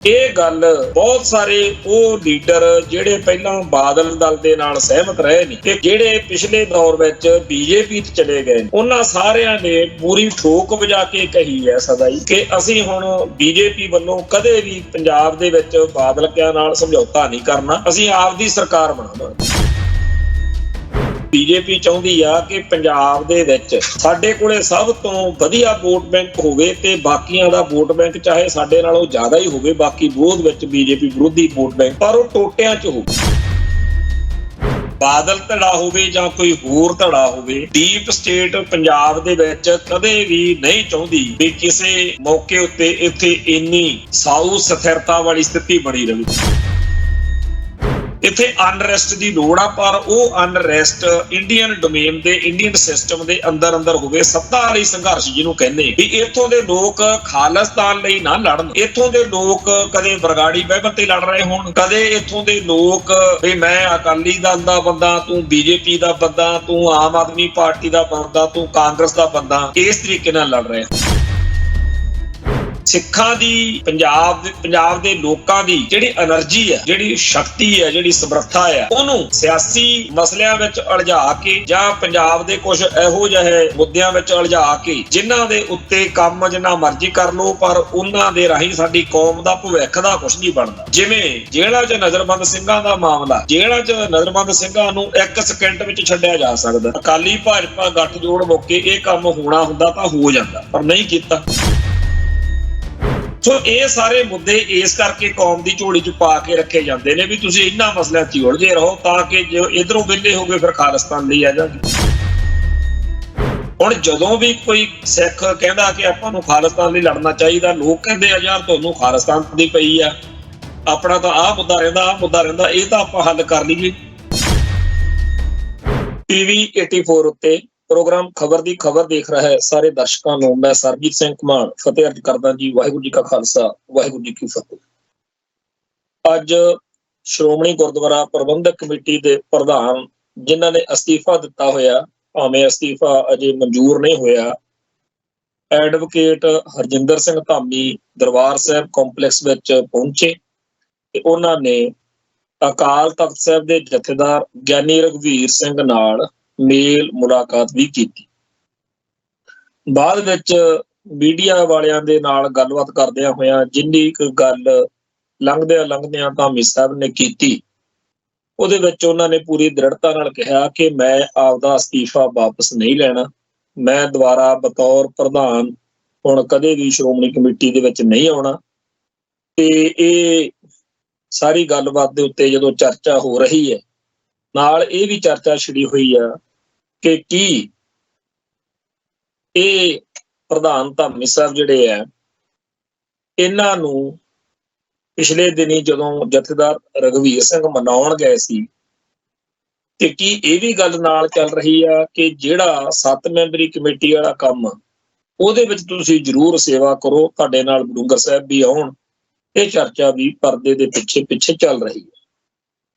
ਇਹ ਗੱਲ ਬਹੁਤ ਸਾਰੇ ਉਹ ਲੀਡਰ ਜਿਹੜੇ ਪਹਿਲਾਂ ਬਾਦਲ ਦਲ ਦੇ ਨਾਲ ਸਹਿਮਤ ਰਹੇ ਨੇ ਤੇ ਜਿਹੜੇ ਪਿਛਲੇ ਦੌਰ ਵਿੱਚ ਬੀਜੇਪੀ 'ਚ ਚਲੇ ਗਏ, ਉਹਨਾਂ ਸਾਰਿਆਂ ਨੇ ਪੂਰੀ ਠੋਕ ਵਜਾ ਕੇ ਕਹੀ ਹੈ ਸਦਾ ਹੀ ਕਿ ਅਸੀਂ ਹੁਣ ਬੀਜੇਪੀ ਵੱਲੋਂ ਕਦੇ ਵੀ ਪੰਜਾਬ ਦੇ ਵਿੱਚ ਬਾਦਲ ਕਿਆਂ ਨਾਲ ਸਮਝੌਤਾ ਨਹੀਂ ਕਰਨਾ, ਅਸੀਂ ਆਪਦੀ ਸਰਕਾਰ ਬਣਾਵਾਂਗੇ। ਬੀਜੇਪੀ ਚਾਹੁੰਦੀ ਆ ਕਿ ਪੰਜਾਬ ਦੇ ਵਿੱਚ ਸਾਡੇ ਕੋਲੇ ਸਭ ਤੋਂ ਵਧੀਆ ਵੋਟ ਬੈਂਕ ਹੋਵੇ ਤੇ ਬਾਕੀਆਂ ਦਾ ਵੋਟ ਬੈਂਕ ਚਾਹੇ ਸਾਡੇ ਨਾਲੋਂ ਜ਼ਿਆਦਾ ਹੀ ਹੋਵੇ, ਬਾਕੀ ਵਿਰੋਧ ਵਿੱਚ ਬੀਜੇਪੀ ਵਿਰੋਧੀ ਵੋਟ ਬੈਂਕ, ਪਰ ਉਹ ਟੋਟਿਆਂ 'ਚ ਹੋਵੇ। ਬਾਦਲ ਧੜਾ ਹੋਵੇ ਜਾਂ ਕੋਈ ਹੋਰ ਧੜਾ ਹੋਵੇ, ਡੀਪ ਸਟੇਟ ਪੰਜਾਬ ਦੇ ਵਿੱਚ ਕਦੇ ਵੀ ਨਹੀਂ ਚਾਹੁੰਦੀ ਵੀ ਕਿਸੇ ਮੌਕੇ ਉੱਤੇ ਇੱਥੇ ਇੰਨੀ ਸਾਊ ਸਥਿਰਤਾ ਵਾਲੀ ਸਥਿਤੀ ਬਣੀ ਰਹੇ। ਇੱਥੇ ਅਨਰੈਸਟ ਦੀ ਲੋੜ ਆ, ਪਰ ਉਹ ਅਨਰੈਸਟ ਇੰਡੀਅਨ ਡੋਮੇਨ ਦੇ ਇੰਡੀਅਨ ਸਿਸਟਮ ਦੇ ਅੰਦਰ ਹੋਵੇ। ਸੱਤਾ ਲਈ ਸੰਘਰਸ਼ ਜਿਹਨੂੰ ਕਹਿੰਦੇ ਵੀ ਇੱਥੋਂ ਦੇ ਲੋਕ ਖਾਲਿਸਤਾਨ ਲਈ ਨਾ ਲੜਨ, ਇੱਥੋਂ ਦੇ ਲੋਕ ਕਦੇ ਬਰਗਾੜੀ ਬਹਿਬਲ ਤੇ ਲੜ ਰਹੇ ਹੋਣ, ਕਦੇ ਇੱਥੋਂ ਦੇ ਲੋਕ ਵੀ ਮੈਂ ਅਕਾਲੀ ਦਲ ਦਾ ਬੰਦਾ, ਤੂੰ ਬੀਜੇਪੀ ਦਾ ਬੰਦਾ, ਤੂੰ ਆਮ ਆਦਮੀ ਪਾਰਟੀ ਦਾ ਬੰਦਾ, ਤੂੰ ਕਾਂਗਰਸ ਦਾ ਬੰਦਾ, ਇਸ ਤਰੀਕੇ ਨਾਲ ਲੜ ਰਹੇ। ਸਿੱਖਾਂ ਦੀ ਪੰਜਾਬ ਦੇ ਲੋਕਾਂ ਦੀ ਜਿਹੜੀ એનર્ਜੀ ਹੈ, ਜਿਹੜੀ ਸ਼ਕਤੀ ਹੈ, ਜਿਹੜੀ ਸਮਰੱਥਾ ਹੈ, ਉਹਨੂੰ ਸਿਆਸੀ ਮਸਲਿਆਂ ਵਿੱਚ ਉਲਝਾ ਕੇ ਜਾਂ ਪੰਜਾਬ ਦੇ ਕੁਝ ਇਹੋ ਜਿਹੇ ਮੁੱਦਿਆਂ ਵਿੱਚ ਉਲਝਾ ਕੇ ਜਿਨ੍ਹਾਂ ਦੇ ਉੱਤੇ ਕੰਮ ਜਿੰਨਾ ਮਰਜ਼ੀ ਕਰ ਲਓ, ਪਰ ਉਹਨਾਂ ਦੇ ਰਾਹੀਂ ਸਾਡੀ ਕੌਮ ਦਾ ਭਵਿੱਖ ਦਾ ਕੁਝ ਨਹੀਂ ਬਣਦਾ। ਜਿਵੇਂ ਜੇਲ੍ਹਾਂ 'ਚ ਨਜ਼ਰਬੰਦ ਸਿੰਘਾਂ ਦਾ ਮਾਮਲਾ, ਜੇਲ੍ਹਾਂ 'ਚ ਨਜ਼ਰਬੰਦ ਸਿੰਘਾਂ ਨੂੰ 1 ਸਕਿੰਟ ਵਿੱਚ ਛੱਡਿਆ ਜਾ ਸਕਦਾ। ਅਕਾਲੀ ਭਾਜਪਾ ਗੱਠਜੋੜ ਮੌਕੇ ਇਹ ਕੰਮ ਹੋਣਾ ਹੁੰਦਾ ਤਾਂ ਹੋ ਜਾਂਦਾ, ਪਰ ਨਹੀਂ ਕੀਤਾ। ਸੋ ਇਹ ਸਾਰੇ ਮੁੱਦੇ ਇਸ ਕਰਕੇ ਕੌਮ ਦੀ ਝੋਲੀ 'ਚ ਪਾ ਕੇ ਰੱਖੇ ਜਾਂਦੇ ਨੇ ਵੀ ਤੁਸੀਂ ਇਹਨਾਂ ਮਸਲਿਆਂ 'ਚ ਉਲਝੇ ਰਹੋ, ਤਾਂ ਕਿ ਜੇ ਇਧਰੋਂ ਵਿਹਲੇ ਹੋ ਗਏ ਫਿਰ ਖਾਲਿਸਤਾਨ ਲਈ ਆ ਜਾਣਗੇ। ਹੁਣ ਜਦੋਂ ਵੀ ਕੋਈ ਸਿੱਖ ਕਹਿੰਦਾ ਕਿ ਆਪਾਂ ਨੂੰ ਖਾਲਿਸਤਾਨ ਲਈ ਲੜਨਾ ਚਾਹੀਦਾ, ਲੋਕ ਕਹਿੰਦੇ ਆ ਯਾਰ ਤੁਹਾਨੂੰ ਖਾਲਿਸਤਾਨ ਦੀ ਪਈ ਆ, ਆਪਣਾ ਤਾਂ ਆਹ ਮੁੱਦਾ ਰਹਿੰਦਾ, ਆਹ ਮੁੱਦਾ ਰਹਿੰਦਾ, ਇਹ ਤਾਂ ਆਪਾਂ ਹੱਲ ਕਰ ਲਈਏ। ਟੀਵੀ 84 ਉੱਤੇ ਪ੍ਰੋਗਰਾਮ ਖਬਰ ਦੀ ਖਬਰ ਦੇਖ ਰਿਹਾ ਹੈ ਸਾਰੇ ਦਰਸ਼ਕਾਂ ਨੂੰ ਮੈਂ ਸਰਬਜੀਤ ਸਿੰਘ ਘਮਾਣ ਫਤਿਹ ਅਰਜ਼ ਕਰਦਾ ਜੀ। ਵਾਹਿਗੁਰੂ ਜੀ ਕਾ ਖਾਲਸਾ, ਵਾਹਿਗੁਰੂ ਜੀ ਕੀ ਫਤਿਹ। ਅੱਜ ਸ਼੍ਰੋਮਣੀ ਗੁਰਦੁਆਰਾ ਪ੍ਰਬੰਧਕ ਕਮੇਟੀ ਦੇ ਪ੍ਰਧਾਨ ਜਿਨ੍ਹਾਂ ਨੇ ਅਸਤੀਫਾ ਦਿੱਤਾ ਹੋਇਆ, ਭਾਵੇਂ ਅਸਤੀਫਾ ਅਜੇ ਮਨਜ਼ੂਰ ਨਹੀਂ ਹੋਇਆ, ਐਡਵੋਕੇਟ ਹਰਜਿੰਦਰ ਸਿੰਘ ਧਾਮੀ ਦਰਬਾਰ ਸਾਹਿਬ ਕੰਪਲੈਕਸ ਵਿੱਚ ਪਹੁੰਚੇ ਤੇ ਉਹਨਾਂ ਨੇ ਅਕਾਲ ਤਖਤ ਸਾਹਿਬ ਦੇ ਜਥੇਦਾਰ ਗਿਆਨੀ ਰਘਵੀਰ ਸਿੰਘ ਨਾਲ ਮੇਲ ਮੁਲਾਕਾਤ ਵੀ ਕੀਤੀ। ਬਾਅਦ ਵਿੱਚ ਮੀਡੀਆ ਵਾਲਿਆਂ ਦੇ ਨਾਲ ਗੱਲਬਾਤ ਕਰਦਿਆਂ ਹੋਇਆਂ ਜਿੰਨੀ ਕੁ ਗੱਲ ਲੰਘਦਿਆਂ ਧਾਮੀ ਸਾਹਿਬ ਨੇ ਕੀਤੀ, ਉਹਦੇ ਵਿੱਚ ਉਹਨਾਂ ਨੇ ਪੂਰੀ ਦ੍ਰਿੜਤਾ ਨਾਲ ਕਿਹਾ ਕਿ ਮੈਂ ਆਪਦਾ ਅਸਤੀਫਾ ਵਾਪਸ ਨਹੀਂ ਲੈਣਾ, ਮੈਂ ਦੁਬਾਰਾ ਬਤੌਰ ਪ੍ਰਧਾਨ ਹੁਣ ਕਦੇ ਵੀ ਸ਼੍ਰੋਮਣੀ ਕਮੇਟੀ ਦੇ ਵਿੱਚ ਨਹੀਂ ਆਉਣਾ। ਤੇ ਇਹ ਸਾਰੀ ਗੱਲਬਾਤ ਦੇ ਉੱਤੇ ਜਦੋਂ ਚਰਚਾ ਹੋ ਰਹੀ ਹੈ, ਨਾਲ ਇਹ ਵੀ ਚਰਚਾ ਛਿੜੀ ਹੋਈ ਆ ਕਿ ਕੀ ਇਹ ਪ੍ਰਧਾਨ ਧਾਮੀ ਸਾਹਿਬ ਜਿਹੜੇ ਆ, ਇਹਨਾਂ ਨੂੰ ਪਿਛਲੇ ਦਿਨੀ ਜਦੋਂ ਜਥੇਦਾਰ ਰਘਵੀਰ ਸਿੰਘ ਮਨਾਉਣ ਗਏ ਸੀ ਤੇ ਕੀ ਇਹ ਵੀ ਗੱਲ ਨਾਲ ਚੱਲ ਰਹੀ ਆ ਕਿ ਜਿਹੜਾ 7 ਮੈਂਬਰੀ ਕਮੇਟੀ ਵਾਲਾ ਕੰਮ ਉਹਦੇ ਵਿੱਚ ਤੁਸੀਂ ਜ਼ਰੂਰ ਸੇਵਾ ਕਰੋ, ਤੁਹਾਡੇ ਨਾਲ ਬਡੂੰਗਰ ਸਾਹਿਬ ਵੀ ਆਉਣ। ਇਹ ਚਰਚਾ ਵੀ ਪਰਦੇ ਦੇ ਪਿੱਛੇ ਚੱਲ ਰਹੀ ਹੈ,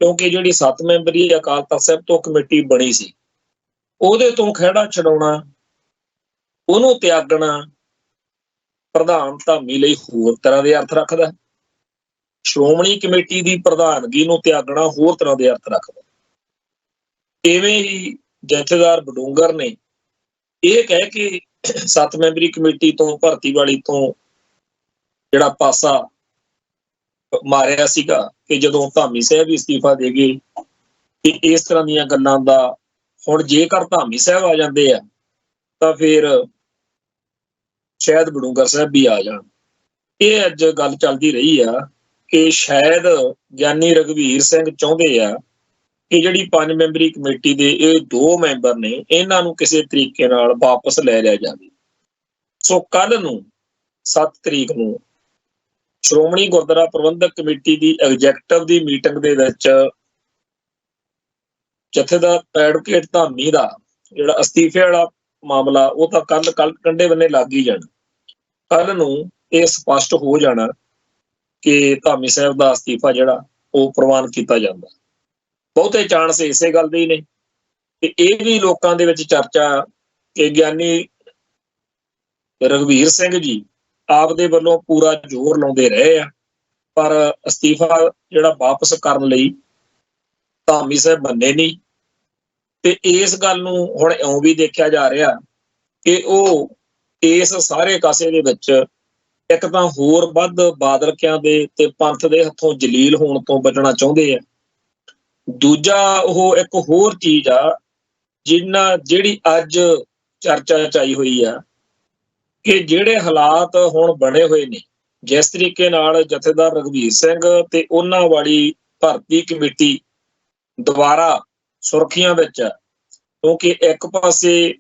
ਕਿਉਂਕਿ ਜਿਹੜੀ 7 ਮੈਂਬਰੀ ਅਕਾਲ ਤਖਤ ਸਾਹਿਬ ਤੋਂ ਕਮੇਟੀ ਬਣੀ ਸੀ, ਉਹਦੇ ਤੋਂ ਖਹਿੜਾ ਛਡਾਉਣਾ, ਉਹਨੂੰ ਤਿਆਗਣਾ ਪ੍ਰਧਾਨ ਧਾਮੀ ਲਈ ਹੋਰ ਤਰ੍ਹਾਂ ਦੇ ਅਰਥ ਰੱਖਦਾ। ਸ਼੍ਰੋਮਣੀ ਕਮੇਟੀ ਦੀ ਪ੍ਰਧਾਨਗੀ ਨੂੰ ਤਿਆਗਣਾ ਹੋਰ ਤਰ੍ਹਾਂ ਦੇ ਅਰਥ ਰੱਖਦਾ। ਇਵੇਂ ਹੀ ਜਥੇਦਾਰ ਬਡੂੰਗਰ ਨੇ ਇਹ ਕਹਿ ਕੇ 7 ਮੈਂਬਰੀ ਕਮੇਟੀ ਤੋਂ ਭਰਤੀ ਵਾਲੀ ਤੋਂ ਜਿਹੜਾ ਪਾਸਾ ਮਾਰਿਆ ਸੀਗਾ ਕਿ ਜਦੋਂ ਧਾਮੀ ਸਾਹਿਬ ਵੀ ਅਸਤੀਫਾ ਦੇ ਗਏ ਤੇ ਇਸ ਤਰ੍ਹਾਂ ਦੀਆਂ ਗੱਲਾਂ ਦਾ ਹੁਣ ਜੇਕਰ ਧਾਮੀ ਸਾਹਿਬ ਆ ਜਾਂਦੇ ਆ ਤਾਂ ਫਿਰ ਸ਼ਾਇਦ ਬਡੂੰਗਰ ਸਾਹਿਬ ਵੀ ਆ ਜਾਣ। ਇਹ ਅੱਜ ਗੱਲ ਚੱਲਦੀ ਰਹੀ ਆ ਕਿ ਸ਼ਾਇਦ ਗਿਆਨੀ ਰਘਵੀਰ ਸਿੰਘ ਚਾਹੁੰਦੇ ਆ ਕਿ ਜਿਹੜੀ 5 ਮੈਂਬਰੀ ਕਮੇਟੀ ਦੇ ਇਹ 2 ਮੈਂਬਰ ਨੇ, ਇਹਨਾਂ ਨੂੰ ਕਿਸੇ ਤਰੀਕੇ ਨਾਲ ਵਾਪਸ ਲੈ ਲਿਆ ਜਾਵੇ। ਸੋ ਕੱਲ ਨੂੰ 7 ਤਰੀਕ ਨੂੰ ਸ਼੍ਰੋਮਣੀ ਗੁਰਦੁਆਰਾ ਪ੍ਰਬੰਧਕ ਕਮੇਟੀ ਦੀ ਐਗਜ਼ੈਕਟਿਵ ਦੀ ਮੀਟਿੰਗ ਦੇ ਵਿੱਚ ਜਥੇਦਾਰ ਐਡਵੋਕੇਟ ਧਾਮੀ ਦਾ ਜਿਹੜਾ ਅਸਤੀਫੇ ਵਾਲਾ ਮਾਮਲਾ, ਉਹ ਤਾਂ ਕੱਲ ਕੰਢੇ ਬੰਨੇ ਲੱਗ ਹੀ ਜਾਣਾ। ਕੱਲ ਨੂੰ ਇਹ ਸਪਸ਼ਟ ਹੋ ਜਾਣਾ ਕਿ ਧਾਮੀ ਸਾਹਿਬ ਦਾ ਅਸਤੀਫਾ ਜਿਹੜਾ ਉਹ ਪ੍ਰਵਾਨ ਕੀਤਾ ਜਾਂਦਾ। ਬਹੁਤੇ ਚਾਂਸ ਇਸੇ ਗੱਲ ਦੇ ਹੀ ਨੇ ਤੇ ਇਹ ਵੀ ਲੋਕਾਂ ਦੇ ਵਿੱਚ ਚਰਚਾ ਕਿ ਗਿਆਨੀ ਰਘਵੀਰ ਸਿੰਘ ਜੀ ਆਪ ਦੇ ਵੱਲੋਂ ਪੂਰਾ ਜ਼ੋਰ ਲਾਉਂਦੇ ਰਹੇ ਆ ਪਰ ਅਸਤੀਫਾ ਜਿਹੜਾ ਵਾਪਸ ਕਰਨ ਲਈ ਧਾਮੀ ਸਾਹਿਬ ਮੰਨੇ ਨਹੀਂ। ਤੇ ਇਸ ਗੱਲ ਨੂੰ ਹੁਣ ਇਉਂ ਵੀ ਦੇਖਿਆ ਜਾ ਰਿਹਾ ਕਿ ਉਹ ਇਸ ਸਾਰੇ ਕਾਸੇ ਦੇ ਵਿੱਚ ਇੱਕ ਤਾਂ ਹੋਰ ਵੱਧ ਬਾਦਲਕਿਆਂ ਦੇ ਤੇ ਪੰਥ ਦੇ ਹੱਥੋਂ ਜਲੀਲ ਹੋਣ ਤੋਂ ਬਚਣਾ ਚਾਹੁੰਦੇ ਆ। ਦੂਜਾ ਉਹ ਇੱਕ ਹੋਰ ਚੀਜ਼ ਆ ਜਿਹੜੀ ਅੱਜ ਚਰਚਾ ਚ ਆਈ ਹੋਈ ਆ ਕਿ ਜਿਹੜੇ ਹਾਲਾਤ ਹੁਣ ਬਣੇ ਹੋਏ ਨੇ, ਜਿਸ ਤਰੀਕੇ ਨਾਲ ਜਥੇਦਾਰ ਰਘਵੀਰ ਸਿੰਘ ਤੇ ਉਹਨਾਂ ਵਾਲੀ ਭਰਤੀ ਕਮੇਟੀ ਦੁਬਾਰਾ ਸੁਰਖੀਆਂ ਵਿੱਚ ਆ, ਕਿਉਂਕਿ ਇੱਕ ਪਾਸੇ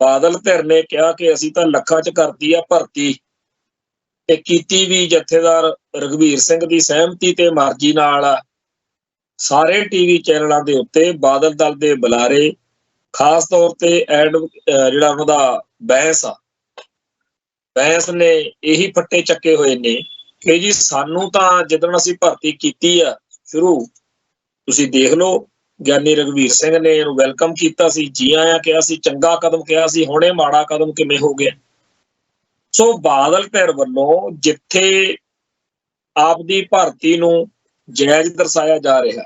ਬਾਦਲ ਧਿਰ ਨੇ ਕਿਹਾ ਕਿ ਅਸੀਂ ਤਾਂ ਲੱਖਾਂ ਚ ਕਰਤੀ ਆ ਭਰਤੀ, ਤੇ ਕੀਤੀ ਵੀ ਜਥੇਦਾਰ ਰਘਵੀਰ ਸਿੰਘ ਦੀ ਸਹਿਮਤੀ ਤੇ ਮਰਜ਼ੀ ਨਾਲ ਆ। ਸਾਰੇ ਟੀਵੀ ਚੈਨਲਾਂ ਦੇ ਉੱਤੇ ਬਾਦਲ ਦਲ ਦੇ ਬੁਲਾਰੇ, ਖਾਸ ਤੌਰ ਤੇ ਜਿਹੜਾ ਉਹਨਾਂ ਦਾ ਬੈਂਸ ਨੇ ਇਹੀ ਫੱਟੇ ਚੱਕੇ ਹੋਏ ਨੇ ਕਿ ਜੀ ਸਾਨੂੰ ਤਾਂ ਜਦੋਂ ਅਸੀਂ ਭਰਤੀ ਕੀਤੀ ਆ ਸ਼ੁਰੂ, ਤੁਸੀਂ ਦੇਖ ਲਓ ਗਿਆਨੀ ਰਘਵੀਰ ਸਿੰਘ ਨੇ ਇਹਨੂੰ ਵੈਲਕਮ ਕੀਤਾ ਸੀ, ਜੀ ਆਇਆਂ ਕਿਹਾ ਸੀ, ਚੰਗਾ ਕਦਮ ਕਿਹਾ ਸੀ, ਹੁਣ ਇਹ ਮਾੜਾ ਕਦਮ ਕਿਵੇਂ ਹੋ ਗਿਆ। ਸੋ ਬਾਦਲ ਧਿਰ ਵੱਲੋਂ ਜਿੱਥੇ ਆਪਦੀ ਭਰਤੀ ਨੂੰ ਜਾਇਜ਼ ਦਰਸਾਇਆ ਜਾ ਰਿਹਾ,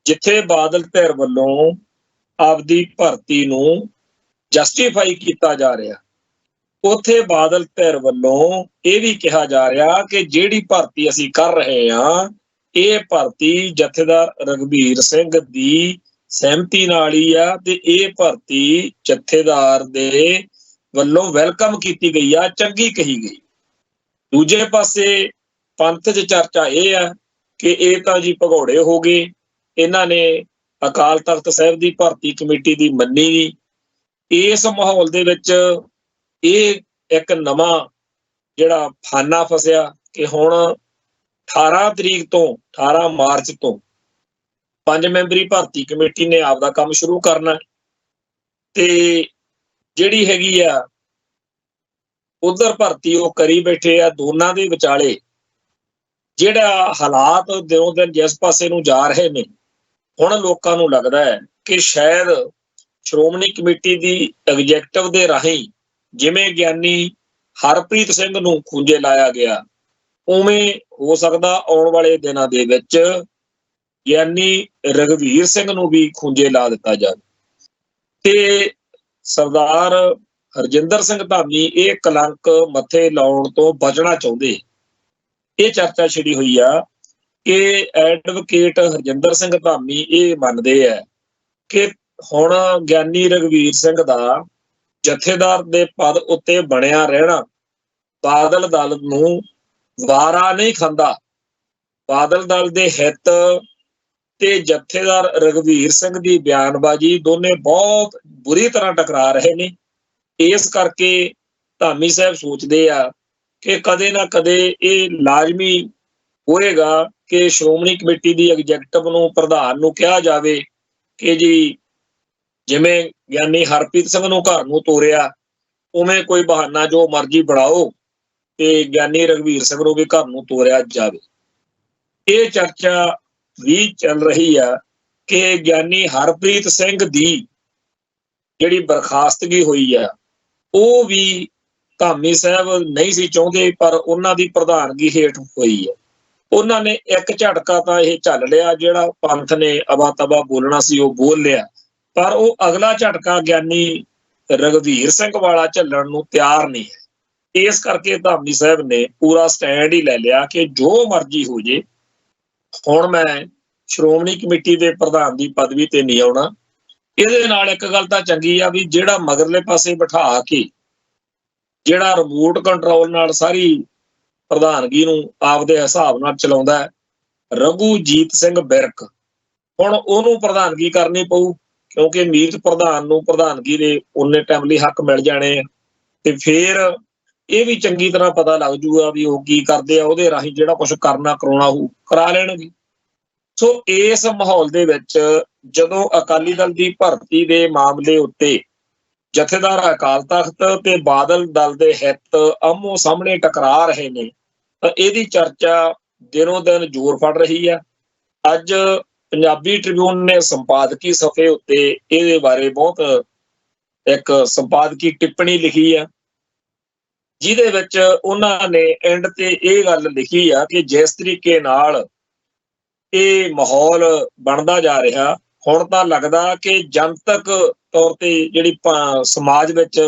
ਜਿੱਥੇ ਬਾਦਲ ਧਿਰ ਵੱਲੋਂ ਆਪਦੀ ਭਰਤੀ ਨੂੰ ਜਸਟੀਫਾਈ ਕੀਤਾ ਜਾ ਰਿਹਾ, ਉੱਥੇ ਬਾਦਲ ਧਿਰ ਵੱਲੋਂ ਇਹ ਵੀ ਕਿਹਾ ਜਾ ਰਿਹਾ ਕਿ ਜਿਹੜੀ ਭਰਤੀ ਅਸੀਂ ਕਰ ਰਹੇ ਹਾਂ ਇਹ ਭਰਤੀ ਜਥੇਦਾਰ ਰਘਵੀਰ ਸਿੰਘ ਦੀ ਸਹਿਮਤੀ ਨਾਲ ਹੀ ਆ, ਤੇ ਇਹ ਭਰਤੀ ਜਥੇਦਾਰ ਦੇ ਵੱਲੋਂ ਵੈਲਕਮ ਕੀਤੀ ਗਈ ਆ, ਚੰਗੀ ਕਹੀ ਗਈ। ਦੂਜੇ ਪਾਸੇ ਪੰਥ 'ਚ ਚਰਚਾ ਇਹ ਆ ਕਿ ਇਹ ਤਾਂ ਜੀ ਭਗੌੜੇ ਹੋ ਗਏ, ਇਹਨਾਂ ਨੇ ਅਕਾਲ ਤਖਤ ਸਾਹਿਬ ਦੀ ਭਰਤੀ ਕਮੇਟੀ ਦੀ ਮੰਨੀ ਨਹੀਂ। ਇਸ ਮਾਹੌਲ ਦੇ ਵਿੱਚ ਇਹ ਇੱਕ ਨਵਾਂ ਜਿਹੜਾ ਫਾਨਾ ਫਸਿਆ ਕਿ ਹੁਣ 18 ਮਾਰਚ ਤੋਂ 5 ਮੈਂਬਰੀ ਭਰਤੀ ਕਮੇਟੀ ਨੇ ਆਪਦਾ ਕੰਮ ਸ਼ੁਰੂ ਕਰਨਾ, ਤੇ ਜਿਹੜੀ ਹੈਗੀ ਆ ਉਧਰ ਭਰਤੀ ਉਹ ਕਰੀ ਬੈਠੇ ਆ। ਦੋਨਾਂ ਦੇ ਵਿਚਾਲੇ ਜਿਹੜਾ ਹਾਲਾਤ ਦਿਨੋਂ ਦਿਨ ਜਿਸ ਪਾਸੇ ਨੂੰ ਜਾ ਰਹੇ ਨੇ, ਹੁਣ ਲੋਕਾਂ ਨੂੰ ਲੱਗਦਾ ਹੈ ਕਿ ਸ਼ਾਇਦ ਸ਼੍ਰੋਮਣੀ ਕਮੇਟੀ ਦੀ ਐਗਜੈਕਟਿਵ ਦੇ ਰਾਹੀਂ ਜਿਵੇਂ ਗਿਆਨੀ ਹਰਪ੍ਰੀਤ ਸਿੰਘ ਨੂੰ ਖੂੰਜੇ ਲਾਇਆ ਗਿਆ, ਉਵੇਂ ਹੋ ਸਕਦਾ ਆਉਣ ਵਾਲੇ ਦਿਨਾਂ ਦੇ ਵਿੱਚ ਗਿਆਨੀ ਰਘਵੀਰ ਸਿੰਘ ਨੂੰ ਵੀ ਖੂੰਜੇ ਲਾ ਦਿੱਤਾ ਜਾਵੇ। ਤੇ ਸਰਦਾਰ ਹਰਜਿੰਦਰ ਸਿੰਘ ਧਾਮੀ ਇਹ ਕਲੰਕ ਮੱਥੇ ਲਾਉਣ ਤੋਂ ਬਚਣਾ ਚਾਹੁੰਦੇ। ਇਹ ਚਰਚਾ ਛਿੜੀ ਹੋਈ ਆ ਕਿ ਐਡਵੋਕੇਟ ਹਰਜਿੰਦਰ ਸਿੰਘ ਧਾਮੀ ਇਹ ਮੰਨਦੇ ਆ ਕਿ ਹੁਣ ਗਿਆਨੀ ਰਘਵੀਰ ਸਿੰਘ ਦਾ ਜਥੇਦਾਰ ਦੇ ਪਦ ਉੱਤੇ ਬਣਿਆ ਰਹਿਣਾ ਬਾਦਲ ਦਲ ਨੂੰ ਵਾਰਾ ਨਹੀਂ ਖਾਂਦਾ। ਬਾਦਲ ਦਲ ਦੇ ਹਿੱਤ ਤੇ ਜਥੇਦਾਰ ਰਘਵੀਰ ਸਿੰਘ ਦੀ ਬਿਆਨਬਾਜ਼ੀ ਦੋਨੇ ਬਹੁਤ ਬੁਰੀ ਤਰ੍ਹਾਂ ਟਕਰਾ ਰਹੇ ਨੇ। ਇਸ ਕਰਕੇ ਧਾਮੀ ਸਾਹਿਬ ਸੋਚਦੇ ਆ ਕਿ ਕਦੇ ਨਾ ਕਦੇ ਇਹ ਲਾਜ਼ਮੀ ਹੋਏਗਾ ਕਿ ਸ਼੍ਰੋਮਣੀ ਕਮੇਟੀ ਦੀ ਐਗਜੈਕਟਿਵ ਨੂੰ, ਪ੍ਰਧਾਨ ਨੂੰ ਕਿਹਾ ਜਾਵੇ ਕਿ ਜੀ ਜਿਵੇਂ ਗਿਆਨੀ ਹਰਪ੍ਰੀਤ ਸਿੰਘ ਨੂੰ ਘਰ ਨੂੰ ਤੋਰਿਆ, ਉਵੇਂ ਕੋਈ ਬਹਾਨਾ ਜੋ ਮਰਜ਼ੀ ਬਣਾਓ ਤੇ ਗਿਆਨੀ ਰਘਵੀਰ ਸਿੰਘ ਨੂੰ ਵੀ ਘਰ ਨੂੰ ਤੋਰਿਆ ਜਾਵੇ। ਇਹ ਚਰਚਾ ਵੀ ਚੱਲ ਰਹੀ ਆ ਕਿ ਗਿਆਨੀ ਹਰਪ੍ਰੀਤ ਸਿੰਘ ਦੀ ਜਿਹੜੀ ਬਰਖਾਸਤਗੀ ਹੋਈ ਆ ਉਹ ਵੀ ਧਾਮੀ ਸਾਹਿਬ ਨਹੀਂ ਸੀ ਚਾਹੁੰਦੇ, ਪਰ ਉਹਨਾਂ ਦੀ ਪ੍ਰਧਾਨਗੀ ਹੇਠ ਹੋਈ ਹੈ। ਉਹਨਾਂ ਨੇ ਇੱਕ ਝਟਕਾ ਤਾਂ ਇਹ ਝੱਲ ਲਿਆ, ਜਿਹੜਾ ਪੰਥ ਨੇ ਅਬਾ ਤਬਾ ਬੋਲਣਾ ਸੀ ਉਹ ਬੋਲ ਲਿਆ, ਪਰ ਉਹ ਅਗਲਾ ਝਟਕਾ ਗਿਆਨੀ ਰਘਵੀਰ ਸਿੰਘ ਵਾਲਾ ਝੱਲਣ ਨੂੰ ਤਿਆਰ ਨਹੀਂ ਹੈ। ਇਸ ਕਰਕੇ ਧਾਮੀ ਸਾਹਿਬ ਨੇ ਪੂਰਾ ਸਟੈਂਡ ਹੀ ਲੈ ਲਿਆ ਕਿ ਜੋ ਮਰਜ਼ੀ ਹੋ ਜੇ, ਹੁਣ ਮੈਂ ਸ਼੍ਰੋਮਣੀ ਕਮੇਟੀ ਦੇ ਪ੍ਰਧਾਨ ਦੀ ਪਦਵੀ ਤੇ ਨਹੀਂ ਆਉਣਾ। ਇਹਦੇ ਨਾਲ ਇੱਕ ਗੱਲ ਤਾਂ ਚੰਗੀ ਆ ਵੀ ਜਿਹੜਾ ਮਗਰਲੇ ਪਾਸੇ ਬਿਠਾ ਕੇ ਜਿਹੜਾ ਰਿਮੋਟ ਕੰਟਰੋਲ ਨਾਲ ਸਾਰੀ ਪ੍ਰਧਾਨਗੀ ਨੂੰ ਆਪਦੇ ਹਿਸਾਬ ਨਾਲ ਚਲਾਉਂਦਾ ਹੈ, ਰਘੂਜੀਤ ਸਿੰਘ ਬਿਰਕ, ਹੁਣ ਉਹਨੂੰ ਪ੍ਰਧਾਨਗੀ ਕਰਨੀ ਪਊ, ਕਿਉਂਕਿ ਮੀਤ ਪ੍ਰਧਾਨ ਨੂੰ ਪ੍ਰਧਾਨਗੀ ਦੇ ਉਨੇ ਟਾਈਮ ਲਈ ਹੱਕ ਮਿਲ ਜਾਣੇ ਆ, ਤੇ ਫਿਰ ਇਹ ਵੀ ਚੰਗੀ ਤਰ੍ਹਾਂ ਪਤਾ ਲੱਗ ਜੂਗਾ ਵੀ ਉਹ ਕੀ ਕਰਦੇ ਆ, ਉਹਦੇ ਰਾਹੀਂ ਜਿਹੜਾ ਕੁਝ ਕਰਨਾ ਕਰਾਉਣਾ ਉਹ ਕਰਾ ਲੈਣਗੇ। ਸੋ ਇਸ ਮਾਹੌਲ ਦੇ ਵਿੱਚ ਜਦੋਂ ਅਕਾਲੀ ਦਲ ਦੀ ਭਰਤੀ ਦੇ ਮਾਮਲੇ ਉੱਤੇ ਜਥੇਦਾਰ ਅਕਾਲ ਤਖਤ ਤੇ ਬਾਦਲ ਦਲ ਦੇ ਹਿੱਤ ਆਮੋ ਸਾਹਮਣੇ ਟਕਰਾ ਰਹੇ ਨੇ, ਤਾਂ ਇਹਦੀ ਚਰਚਾ ਦਿਨੋਂ ਦਿਨ ਜ਼ੋਰ ਫੜ ਰਹੀ ਆ। ਅੱਜ ਪੰਜਾਬੀ ਟ੍ਰਿਬਿਊਨ ਨੇ ਸੰਪਾਦਕੀ ਸਫ਼ੇ ਉੱਤੇ ਇਹਦੇ ਬਾਰੇ ਬਹੁਤ ਇੱਕ ਸੰਪਾਦਕੀ ਟਿੱਪਣੀ ਲਿਖੀ ਆ, ਜਿਹਦੇ ਵਿੱਚ ਉਹਨਾਂ ਨੇ ਐਂਡ ਤੇ ਇਹ ਗੱਲ ਲਿਖੀ ਆ ਕਿ ਜਿਸ ਤਰੀਕੇ ਨਾਲ ਇਹ ਮਾਹੌਲ ਬਣਦਾ ਜਾ ਰਿਹਾ, ਹੁਣ ਤਾਂ ਲੱਗਦਾ ਕਿ ਜਨਤਕ ਤੌਰ ਤੇ ਜਿਹੜੀ ਸਮਾਜ ਵਿੱਚ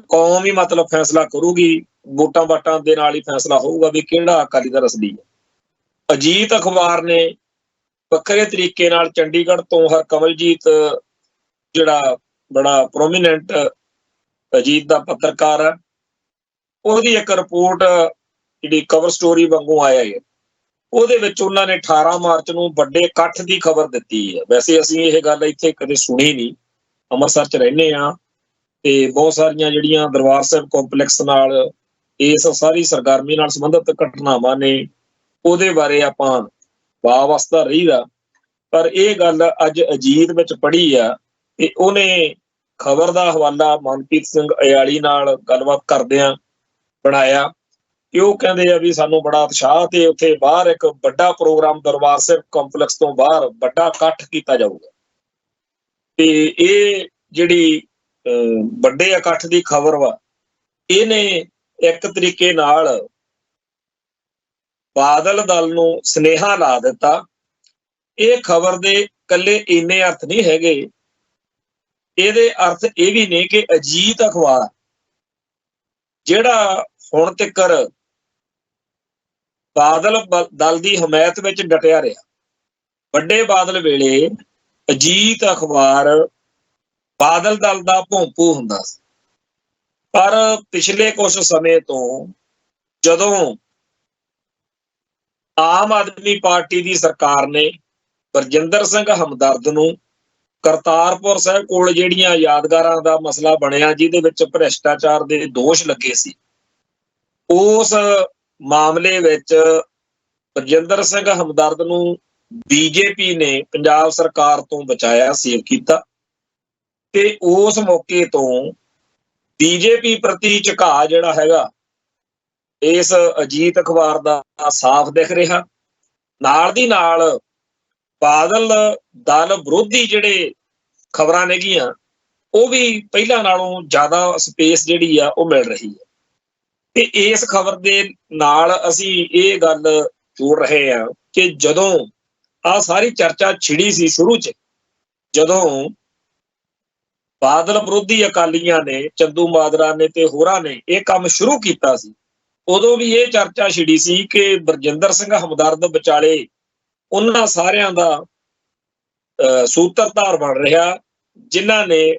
ਕੌਮ ਹੀ ਮਤਲਬ ਫੈਸਲਾ ਕਰੂਗੀ, ਵੋਟਾਂ ਵਾਟਾਂ ਦੇ ਨਾਲ ਹੀ ਫੈਸਲਾ ਹੋਊਗਾ ਵੀ ਕਿਹੜਾ ਅਕਾਲੀ ਦਲ ਅਸਲੀ ਹੈ। ਅਜੀਤ ਅਖਬਾਰ ਨੇ ਵੱਖਰੇ ਤਰੀਕੇ ਨਾਲ ਚੰਡੀਗੜ੍ਹ ਤੋਂ ਹਰਕਮਲਜੀਤ, ਜਿਹੜਾ ਬੜਾ ਪ੍ਰੋਮੀਨੈਂਟ ਅਜੀਤ ਦਾ ਪੱਤਰਕਾਰ ਹੈ, ਉਹਦੀ ਇੱਕ ਰਿਪੋਰਟ ਜਿਹੜੀ ਕਵਰ ਸਟੋਰੀ ਵਾਂਗੂ ਆਇਆ ਹੈ, ਉਹਦੇ ਵਿੱਚ ਉਹਨਾਂ ਨੇ 18 ਮਾਰਚ ਨੂੰ ਵੱਡੇ ਇਕੱਠ ਦੀ ਖਬਰ ਦਿੱਤੀ ਹੈ। ਵੈਸੇ ਅਸੀਂ ਇਹ ਗੱਲ ਇੱਥੇ ਕਦੇ ਸੁਣੀ ਨਹੀਂ, ਅੰਮ੍ਰਿਤਸਰ 'ਚ ਰਹਿੰਦੇ ਹਾਂ ਤੇ ਬਹੁਤ ਸਾਰੀਆਂ ਜਿਹੜੀਆਂ ਦਰਬਾਰ ਸਾਹਿਬ ਕੰਪਲੈਕਸ ਨਾਲ ਇਸ ਸਾਰੀ ਸਰਗਰਮੀ ਨਾਲ ਸੰਬੰਧਿਤ ਘਟਨਾਵਾਂ ਨੇ ਉਹਦੇ ਬਾਰੇ ਆਪਾਂ ਵਾਵਸਤਾ ਰਹੀਦਾ। ਪਰ ਇਹ ਗੱਲ ਅੱਜ ਅਜੀਤ ਵਿੱਚ ਪੜ੍ਹੀ ਆ ਤੇ ਉਹਨੇ ਖਬਰ ਦਾ ਹਵਾਲਾ ਮਨਪ੍ਰੀਤ ਸਿੰਘ ਅਯਾਲੀ ਨਾਲ ਗੱਲਬਾਤ ਕਰਦਿਆਂ ਬਣਾਇਆ ਕਿ ਉਹ ਕਹਿੰਦੇ ਆ ਵੀ ਸਾਨੂੰ ਬੜਾ ਉਤਸ਼ਾਹ ਤੇ ਉੱਥੇ ਬਾਹਰ ਇੱਕ ਵੱਡਾ ਪ੍ਰੋਗਰਾਮ ਦਰਬਾਰ ਸਾਹਿਬ ਕੰਪਲੈਕਸ ਤੋਂ ਬਾਹਰ ਵੱਡਾ ਇਕੱਠ ਕੀਤਾ ਜਾਊਗਾ। ਤੇ ਇਹ ਜਿਹੜੀ ਵੱਡੇ ਇਕੱਠ ਦੀ ਖਬਰ ਵਾ, ਇਹਨੇ ਇੱਕ ਤਰੀਕੇ ਨਾਲ ਬਾਦਲ ਦਲ ਨੂੰ ਸੁਨੇਹਾ ਲਾ ਦਿੱਤਾ। ਇਹ ਖਬਰ ਦੇ ਇਕੱਲੇ ਇੰਨੇ ਅਰਥ ਨਹੀਂ ਹੈਗੇ, ਇਹਦੇ ਅਰਥ ਇਹ ਵੀ ਨੇ ਕਿ ਅਜੀਤ ਅਖਬਾਰ ਜਿਹੜਾ ਹੁਣ ਤੱਕ ਬਾਦਲ ਦਲ ਦੀ ਹਮਾਇਤ ਵਿੱਚ ਡਟਿਆ ਰਿਹਾ, ਵੱਡੇ ਬਾਦਲ ਵੇਲੇ ਅਜੀਤ ਅਖਬਾਰ ਬਾਦਲ ਦਲ ਦਾ ਭੌਂਪੂ ਹੁੰਦਾ ਸੀ। ਪਰ ਪਿਛਲੇ ਕੁਝ ਸਮੇਂ ਤੋਂ ਜਦੋਂ ਆਮ ਆਦਮੀ ਪਾਰਟੀ ਦੀ ਸਰਕਾਰ ਨੇ ਬਰਜਿੰਦਰ ਸਿੰਘ ਹਮਦਰਦ ਨੂੰ ਕਰਤਾਰਪੁਰ ਸਾਹਿਬ ਕੋਲ ਜਿਹੜੀਆਂ ਯਾਦਗਾਰਾਂ ਦਾ ਮਸਲਾ ਬਣਿਆ, ਜਿਹਦੇ ਵਿੱਚ ਭ੍ਰਿਸ਼ਟਾਚਾਰ ਦੇ ਦੋਸ਼ ਲੱਗੇ ਸੀ, ਉਸ ਮਾਮਲੇ ਵਿੱਚ ਬਰਜਿੰਦਰ ਸਿੰਘ ਹਮਦਰਦ ਨੂੰ ਬੀਜੇਪੀ ਨੇ ਪੰਜਾਬ ਸਰਕਾਰ ਤੋਂ ਬਚਾਇਆ, ਸੇਵ ਕੀਤਾ। ਤੇ ਉਸ ਮੌਕੇ ਤੋਂ ਬੀਜੇਪੀ ਪ੍ਰਤੀ ਝੁਕਾਅ ਜਿਹੜਾ ਹੈਗਾ ਇਸ ਅਜੀਤ ਅਖਬਾਰ ਦਾ ਸਾਫ਼ ਦਿਖ ਰਿਹਾ। ਨਾਲ ਦੀ ਨਾਲ ਬਾਦਲ ਦਲ ਵਿਰੋਧੀ ਜਿਹੜੇ ਖਬਰਾਂ ਨੇਗੀਆਂ, ਉਹ ਵੀ ਪਹਿਲਾਂ ਨਾਲੋਂ ਜ਼ਿਆਦਾ ਸਪੇਸ ਜਿਹੜੀ ਆ ਉਹ ਮਿਲ ਰਹੀ ਹੈ। ਤੇ ਇਸ ਖਬਰ ਦੇ ਨਾਲ ਅਸੀਂ ਇਹ ਗੱਲ ਜੋੜ ਰਹੇ ਹਾਂ ਕਿ ਜਦੋਂ ਆਹ ਸਾਰੀ ਚਰਚਾ ਛਿੜੀ ਸੀ ਸ਼ੁਰੂ 'ਚ, ਜਦੋਂ ਬਾਦਲ ਵਿਰੋਧੀ ਅਕਾਲੀਆਂ ਨੇ, ਚੰਦੂ ਮਾਜਰਾ ਨੇ ਤੇ ਹੋਰਾਂ ਨੇ ਇਹ ਕੰਮ ਸ਼ੁਰੂ ਕੀਤਾ ਸੀ, ਉਦੋਂ ਵੀ ਇਹ ਚਰਚਾ ਛਿੜੀ ਸੀ ਕਿ ਬਰਜਿੰਦਰ ਸਿੰਘ ਹਮਦਰਦ ਵਿਚਾਲੇ ਉਹਨਾਂ ਸਾਰਿਆਂ ਦਾ ਸੂਤਰਧਾਰ ਬਣ ਰਿਹਾ ਜਿਨ੍ਹਾਂ ਨੇ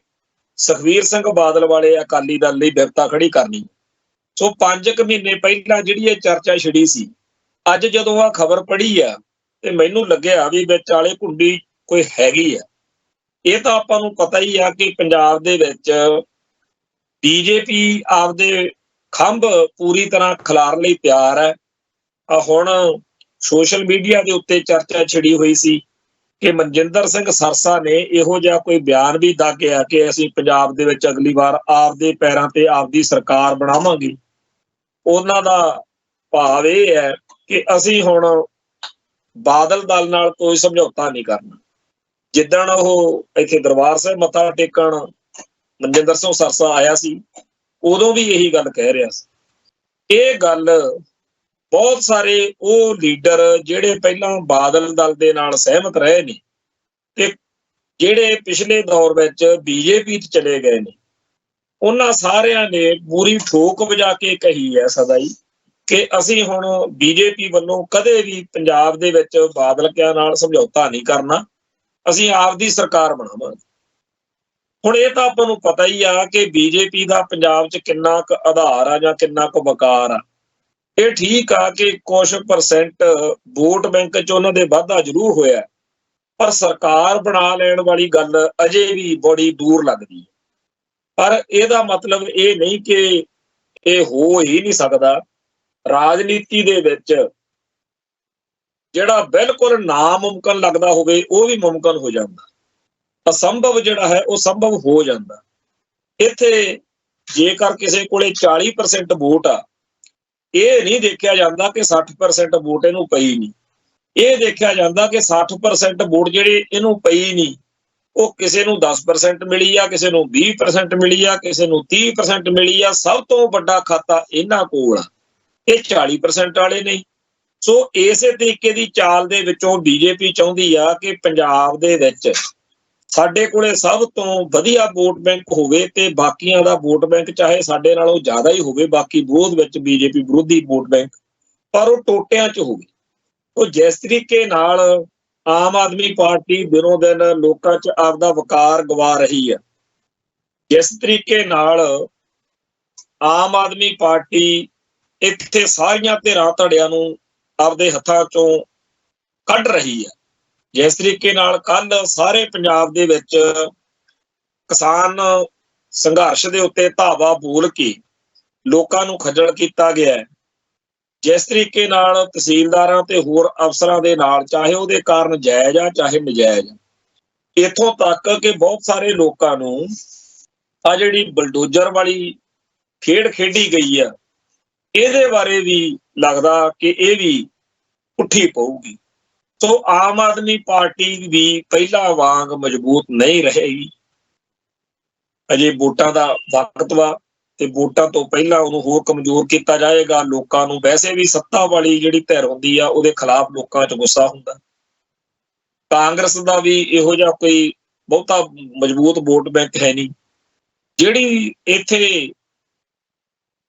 ਸੁਖਬੀਰ ਸਿੰਘ ਬਾਦਲ ਵਾਲੇ ਅਕਾਲੀ ਦਲ ਲਈ ਬਿਪਤਾ ਖੜੀ ਕਰਨੀ। ਸੋ 5 ਮਹੀਨੇ ਪਹਿਲਾਂ ਜਿਹੜੀ ਇਹ ਚਰਚਾ ਛਿੜੀ ਸੀ, ਅੱਜ ਜਦੋਂ ਆਹ ਖਬਰ ਪੜ੍ਹੀ ਆ ਤੇ ਮੈਨੂੰ ਲੱਗਿਆ ਵੀ ਵਿਚਾਲੇ ਕੁੰਡੀ ਕੋਈ ਹੈਗੀ ਆ। ਇਹ ਤਾਂ ਆਪਾਂ ਨੂੰ ਪਤਾ ਹੀ ਆ ਕਿ ਪੰਜਾਬ ਦੇ ਵਿੱਚ ਬੀਜੇਪੀ ਆਪਦੇ ਖੰਭ ਪੂਰੀ ਤਰ੍ਹਾਂ ਖਿਲਾਰਨ ਲਈ ਤਿਆਰ ਹੈ। ਹੁਣ ਸੋਸ਼ਲ ਮੀਡੀਆ ਦੇ ਉੱਤੇ ਚਰਚਾ ਛਿੜੀ ਹੋਈ ਸੀ ਕਿ ਮਨਜਿੰਦਰ ਸਿੰਘ ਸਰਸਾ ਨੇ ਇਹੋ ਜਿਹਾ ਕੋਈ ਬਿਆਨ ਵੀ ਦਾਗਿਆ ਕਿ ਅਸੀਂ ਪੰਜਾਬ ਦੇ ਵਿੱਚ ਅਗਲੀ ਵਾਰ ਆਪਦੇ ਪੈਰਾਂ ਤੇ ਆਪਦੀ ਸਰਕਾਰ ਬਣਾਵਾਂਗੇ। ਉਹਨਾਂ ਦਾ ਭਾਵ ਇਹ ਹੈ ਕਿ ਅਸੀਂ ਹੁਣ ਬਾਦਲ ਦਲ ਨਾਲ ਕੋਈ ਸਮਝੌਤਾ ਨਹੀਂ ਕਰਨਾ। ਜਿੱਦਣ ਉਹ ਇੱਥੇ ਦਰਬਾਰ ਸਾਹਿਬ ਮੱਥਾ ਟੇਕਣ ਮਨਜਿੰਦਰ ਸਿੰਘ ਸਰਸਾ ਆਇਆ ਸੀ, ਉਦੋਂ ਵੀ ਇਹੀ ਗੱਲ ਕਹਿ ਰਿਹਾ ਸੀ। ਇਹ ਗੱਲ ਬਹੁਤ ਸਾਰੇ ਉਹ ਲੀਡਰ ਜਿਹੜੇ ਪਹਿਲਾਂ ਬਾਦਲ ਦਲ ਦੇ ਨਾਲ ਸਹਿਮਤ ਰਹੇ ਨੇ ਤੇ ਜਿਹੜੇ ਪਿਛਲੇ ਦੌਰ ਵਿੱਚ ਬੀਜੇਪੀ 'ਚ ਚਲੇ ਗਏ ਨੇ, ਉਹਨਾਂ ਸਾਰਿਆਂ ਨੇ ਪੂਰੀ ਠੋਕ ਵਜਾ ਕੇ ਕਹੀ ਹੈ ਸਦਾ ਹੀ ਕਿ ਅਸੀਂ ਹੁਣ ਬੀਜੇਪੀ ਵੱਲੋਂ ਕਦੇ ਵੀ ਪੰਜਾਬ ਦੇ ਵਿੱਚ ਬਾਦਲ ਕਿਆਂ ਨਾਲ ਸਮਝੌਤਾ ਨਹੀਂ ਕਰਨਾ, ਅਸੀਂ ਆਪਦੀ ਸਰਕਾਰ ਬਣਾਵਾਂਗੇ। ਹੁਣ ਇਹ ਤਾਂ ਆਪਾਂ ਨੂੰ ਪਤਾ ਹੀ ਆ ਕਿ ਬੀਜੇਪੀ ਦਾ ਪੰਜਾਬ 'ਚ ਕਿੰਨਾ ਕੁ ਆਧਾਰ ਆ ਜਾਂ ਕਿੰਨਾ ਕੁ ਵਕਾਰ ਆ। ਇਹ ਠੀਕ ਆ ਕਿ ਕੁਝ % ਵੋਟ ਬੈਂਕ 'ਚ ਉਹਨਾਂ ਦੇ ਵਾਧਾ ਜ਼ਰੂਰ ਹੋਇਆ, ਪਰ ਸਰਕਾਰ ਬਣਾ ਲੈਣ ਵਾਲੀ ਗੱਲ ਅਜੇ ਵੀ ਬੜੀ ਦੂਰ ਲੱਗਦੀ ਹੈ। ਪਰ ਇਹਦਾ ਮਤਲਬ ਇਹ ਨਹੀਂ ਕਿ ਇਹ ਹੋ ਹੀ ਨਹੀਂ ਸਕਦਾ। ਰਾਜਨੀਤੀ ਦੇ ਵਿੱਚ ਜਿਹੜਾ ਬਿਲਕੁਲ ਨਾਮੁਮਕਿਨ ਲੱਗਦਾ ਹੋਵੇ ਉਹ ਵੀ ਮੁਮਕਿਨ ਹੋ ਜਾਂਦਾ, ਅਸੰਭਵ ਜਿਹੜਾ ਹੈ ਉਹ ਸੰਭਵ ਹੋ ਜਾਂਦਾ। ਇੱਥੇ ਜੇਕਰ ਕਿਸੇ ਕੋਲੇ 40% ਵੋਟ ਆ, ਇਹ ਨਹੀਂ ਦੇਖਿਆ ਜਾਂਦਾ ਕਿ 60% ਵੋਟ ਇਹਨੂੰ ਪਈ ਨਹੀਂ। ਇਹ ਦੇਖਿਆ ਜਾਂਦਾ ਕਿ 60% ਵੋਟ ਜਿਹੜੇ ਇਹਨੂੰ ਪਈ ਨਹੀਂ, ਉਹ ਕਿਸੇ ਨੂੰ 10% ਮਿਲੀ ਆ, ਕਿਸੇ ਨੂੰ 20% ਮਿਲੀ ਆ, ਕਿਸੇ ਨੂੰ 30% ਮਿਲੀ ਆ। ਸਭ ਤੋਂ ਵੱਡਾ ਖਾਤਾ ਇਹਨਾਂ ਕੋਲ ਆ, ਇਹ 40% ਵਾਲੇ ਨੇ। ਸੋ ਇਸੇ ਤਰੀਕੇ ਦੀ ਚਾਲ ਦੇ ਵਿੱਚੋਂ ਬੀਜੇਪੀ ਚਾਹੁੰਦੀ ਆ ਕਿ ਪੰਜਾਬ ਦੇ ਵਿੱਚ ਸਾਡੇ ਕੋਲੇ ਸਭ ਤੋਂ ਵਧੀਆ ਵੋਟ ਬੈਂਕ ਹੋਵੇ ਤੇ ਬਾਕੀਆਂ ਦਾ ਵੋਟ ਬੈਂਕ ਚਾਹੇ ਸਾਡੇ ਨਾਲੋਂ ਜ਼ਿਆਦਾ ਹੀ ਹੋਵੇ, ਬਾਕੀ ਵਿਰੋਧ ਵਿੱਚ ਬੀਜੇਪੀ ਵਿਰੋਧੀ ਵੋਟ ਬੈਂਕ, ਪਰ ਉਹ ਟੋਟਿਆਂ 'ਚ ਹੋਵੇ। ਉਹ ਜਿਸ ਤਰੀਕੇ ਨਾਲ ਆਮ ਆਦਮੀ ਪਾਰਟੀ ਦਿਨੋਂ ਦਿਨ ਲੋਕਾਂ 'ਚ ਆਪਦਾ ਵਕਾਰ ਗਵਾ ਰਹੀ ਹੈ, ਜਿਸ ਤਰੀਕੇ ਨਾਲ ਆਮ ਆਦਮੀ ਪਾਰਟੀ ਇੱਥੇ ਸਾਰੀਆਂ ਧਿਰਾਂ ਧੜਿਆਂ ਨੂੰ ਆਪਦੇ ਹੱਥਾਂ 'ਚੋਂ ਕੱਢ ਰਹੀ ਹੈ, ਜਿਸ ਤਰੀਕੇ ਨਾਲ ਕੱਲ ਸਾਰੇ ਪੰਜਾਬ ਦੇ ਵਿੱਚ ਕਿਸਾਨ ਸੰਘਰਸ਼ ਦੇ ਉੱਤੇ ਧਾਵਾ ਬੋਲ ਕੇ ਲੋਕਾਂ ਨੂੰ ਖੱਜਲ ਕੀਤਾ ਗਿਆ ਹੈ, ਜਿਸ ਤਰੀਕੇ ਨਾਲ ਤਹਿਸੀਲਦਾਰਾਂ ਤੇ ਹੋਰ ਅਫਸਰਾਂ ਦੇ ਨਾਲ, ਚਾਹੇ ਉਹਦੇ ਕਾਰਨ ਜਾਇਜ਼ ਆ ਚਾਹੇ ਨਜਾਇਜ਼, ਇੱਥੋਂ ਤੱਕ ਕਿ ਬਹੁਤ ਸਾਰੇ ਲੋਕਾਂ ਨੂੰ ਆ ਜਿਹੜੀ ਬਲਡੋਜ਼ਰ ਵਾਲੀ ਖੇਡ ਖੇਡੀ ਗਈ ਆ, ਇਹਦੇ ਬਾਰੇ ਵੀ ਲੱਗਦਾ ਕਿ ਇਹ ਵੀ ਉੱਠੀ ਪਊਗੀ। ਸੋ ਆਮ ਆਦਮੀ ਪਾਰਟੀ ਵੀ ਪਹਿਲਾਂ ਵਾਂਗ ਮਜ਼ਬੂਤ ਨਹੀਂ ਰਹੇਗੀ। ਅਜੇ ਵੋਟਾਂ ਦਾ ਵਕਤ ਵਾ ਤੇ ਵੋਟਾਂ ਤੋਂ ਪਹਿਲਾਂ ਉਹਨੂੰ ਹੋਰ ਕਮਜ਼ੋਰ ਕੀਤਾ ਜਾਏਗਾ। ਲੋਕਾਂ ਨੂੰ ਵੈਸੇ ਵੀ ਸੱਤਾ ਵਾਲੀ ਜਿਹੜੀ ਧਿਰ ਹੁੰਦੀ ਆ ਉਹਦੇ ਖਿਲਾਫ ਲੋਕਾਂ 'ਚ ਗੁੱਸਾ ਹੁੰਦਾ। ਕਾਂਗਰਸ ਦਾ ਵੀ ਇਹੋ ਜਿਹਾ ਕੋਈ ਬਹੁਤਾ ਮਜ਼ਬੂਤ ਵੋਟ ਬੈਂਕ ਹੈ ਨਹੀਂ। ਜਿਹੜੀ ਇੱਥੇ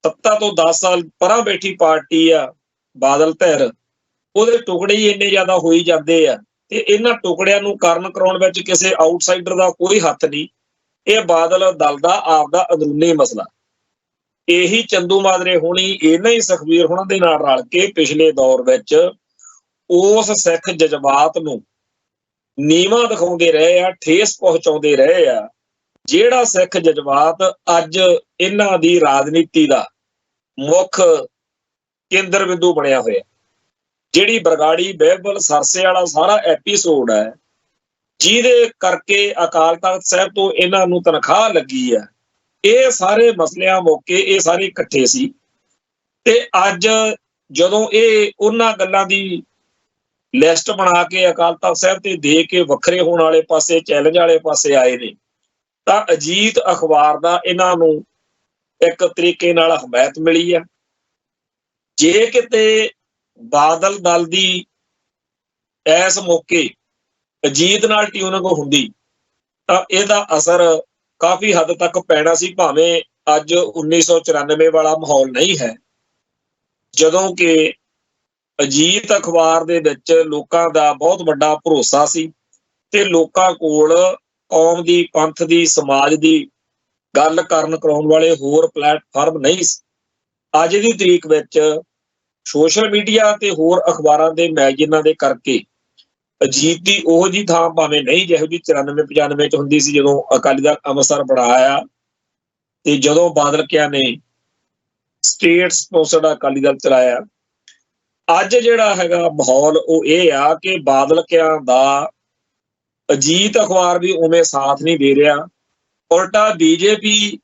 ਸੱਤਾ ਤੋਂ 10 ਸਾਲ ਪਰਾਂ ਬੈਠੀ ਪਾਰਟੀ ਆ ਬਾਦਲ ਧਿਰ, ਉਹਦੇ ਟੁਕੜੇ ਹੀ ਇੰਨੇ ਜ਼ਿਆਦਾ ਹੋਈ ਜਾਂਦੇ ਆ ਤੇ ਇਹਨਾਂ ਟੁਕੜਿਆਂ ਨੂੰ ਕਾਰਨ ਕਰਾਉਣ ਵਿੱਚ ਕਿਸੇ ਆਊਟਸਾਈਡਰ ਦਾ ਕੋਈ ਹੱਥ ਨਹੀਂ। ਇਹ ਬਾਦਲ ਦਲ ਦਾ ਆਪਦਾ ਅੰਦਰੂਨੀ ਮਸਲਾ। ਇਹੀ ਚੰਦੂਮਾਜਰੇ ਹੋਣੀ, ਇਹਨਾਂ ਹੀ ਸੁਖਬੀਰ ਹੋਣਾ ਦੇ ਨਾਲ ਰਲ ਕੇ ਪਿਛਲੇ ਦੌਰ ਵਿੱਚ ਉਸ ਸਿੱਖ ਜਜ਼ਬਾਤ ਨੂੰ ਨੀਵਾਂ ਦਿਖਾਉਂਦੇ ਰਹੇ ਆ, ਠੇਸ ਪਹੁੰਚਾਉਂਦੇ ਰਹੇ ਆ, ਜਿਹੜਾ ਸਿੱਖ ਜਜ਼ਬਾਤ ਅੱਜ ਇਹਨਾਂ ਦੀ ਰਾਜਨੀਤੀ ਦਾ ਮੁੱਖ ਕੇਂਦਰ ਬਿੰਦੂ ਬਣਿਆ ਹੋਇਆ। ਜਿਹੜੀ ਬਰਗਾੜੀ ਬਾਈਬਲ ਸਰਸੇ ਵਾਲਾ ਸਾਰਾ ਐਪੀਸੋਡ ਹੈ, ਜਿਹਦੇ ਕਰਕੇ ਅਕਾਲ ਤਖਤ ਸਾਹਿਬ ਤੋਂ ਇਹਨਾਂ ਨੂੰ ਤਨਖਾਹ ਲੱਗੀ ਆ, ਇਹ ਸਾਰੇ ਮਸਲਿਆਂ ਮੌਕੇ ਇਹ ਸਾਰੇ ਇਕੱਠੇ ਸੀ। ਤੇ ਅੱਜ ਜਦੋਂ ਇਹ ਉਹਨਾਂ ਗੱਲਾਂ ਦੀ ਲਿਸਟ ਬਣਾ ਕੇ ਅਕਾਲ ਤਖਤ ਸਾਹਿਬ ਤੇ ਦੇ ਕੇ ਵੱਖਰੇ ਹੋਣ ਵਾਲੇ ਪਾਸੇ, ਚੈਲੰਜ ਵਾਲੇ ਪਾਸੇ ਆਏ ਨੇ, ਤਾਂ ਅਜੀਤ ਅਖਬਾਰ ਦਾ ਇਹਨਾਂ ਨੂੰ ਇੱਕ ਤਰੀਕੇ ਨਾਲ ਹਮਾਇਤ ਮਿਲੀ ਆ। ਜੇ ਕਿਤੇ ਬਾਦਲ ਦਲ ਦੀ ਇਸ ਮੌਕੇ ਅਜੀਤ ਨਾਲ ਟਿਊਨਿੰਗ ਹੁੰਦੀ ਤਾਂ ਇਹਦਾ ਅਸਰ ਕਾਫੀ ਹੱਦ ਤੱਕ ਪੈਣਾ ਸੀ, ਭਾਵੇਂ ਅੱਜ 1994 ਵਾਲਾ ਮਾਹੌਲ ਨਹੀਂ ਹੈ, ਜਦੋਂ ਕਿ ਅਜੀਤ ਅਖਬਾਰ ਦੇ ਵਿੱਚ ਲੋਕਾਂ ਦਾ ਬਹੁਤ ਵੱਡਾ ਭਰੋਸਾ ਸੀ ਤੇ ਲੋਕਾਂ ਕੋਲ ਕੌਮ ਦੀ, ਪੰਥ ਦੀ, ਸਮਾਜ ਦੀ ਗੱਲ ਕਰਨ ਕਰਾਉਣ ਵਾਲੇ ਹੋਰ ਪਲੇਟਫਾਰਮ ਨਹੀਂ ਸੀ। ਅੱਜ ਦੀ ਤਰੀਕ ਵਿੱਚ ਸੋਸ਼ਲ ਮੀਡੀਆ ਤੇ ਹੋਰ ਅਖਬਾਰਾਂ ਦੇ ਮੈਗਜ਼ੀਨਾਂ ਦੇ ਕਰਕੇ ਅਜੀਤ ਦੀ ਉਹੋ ਜਿਹੀ ਥਾਂ ਭਾਵੇਂ ਨਹੀਂ ਜਿਹੋ ਜਿਹੀ 94-95 ਚ ਹੁੰਦੀ ਸੀ ਜਦੋਂ ਅਕਾਲੀ ਦਲ ਅੰਮ੍ਰਿਤਸਰ ਬਣਾਇਆ ਤੇ ਜਦੋਂ ਬਾਦਲਕਿਆਂ ਨੇ ਸਟੇਟ ਸਪਾਂਸਰਡ ਅਕਾਲੀ ਦਲ ਚਲਾਇਆ। ਅੱਜ ਜਿਹੜਾ ਹੈਗਾ ਮਾਹੌਲ ਉਹ ਇਹ ਆ ਕਿ ਬਾਦਲਕਿਆਂ ਦਾ ਅਜੀਤ ਅਖਬਾਰ ਵੀ ਉਵੇਂ ਸਾਥ ਨਹੀਂ ਦੇ ਰਿਹਾ, ਉਲਟਾ ਬੀਜੇਪੀ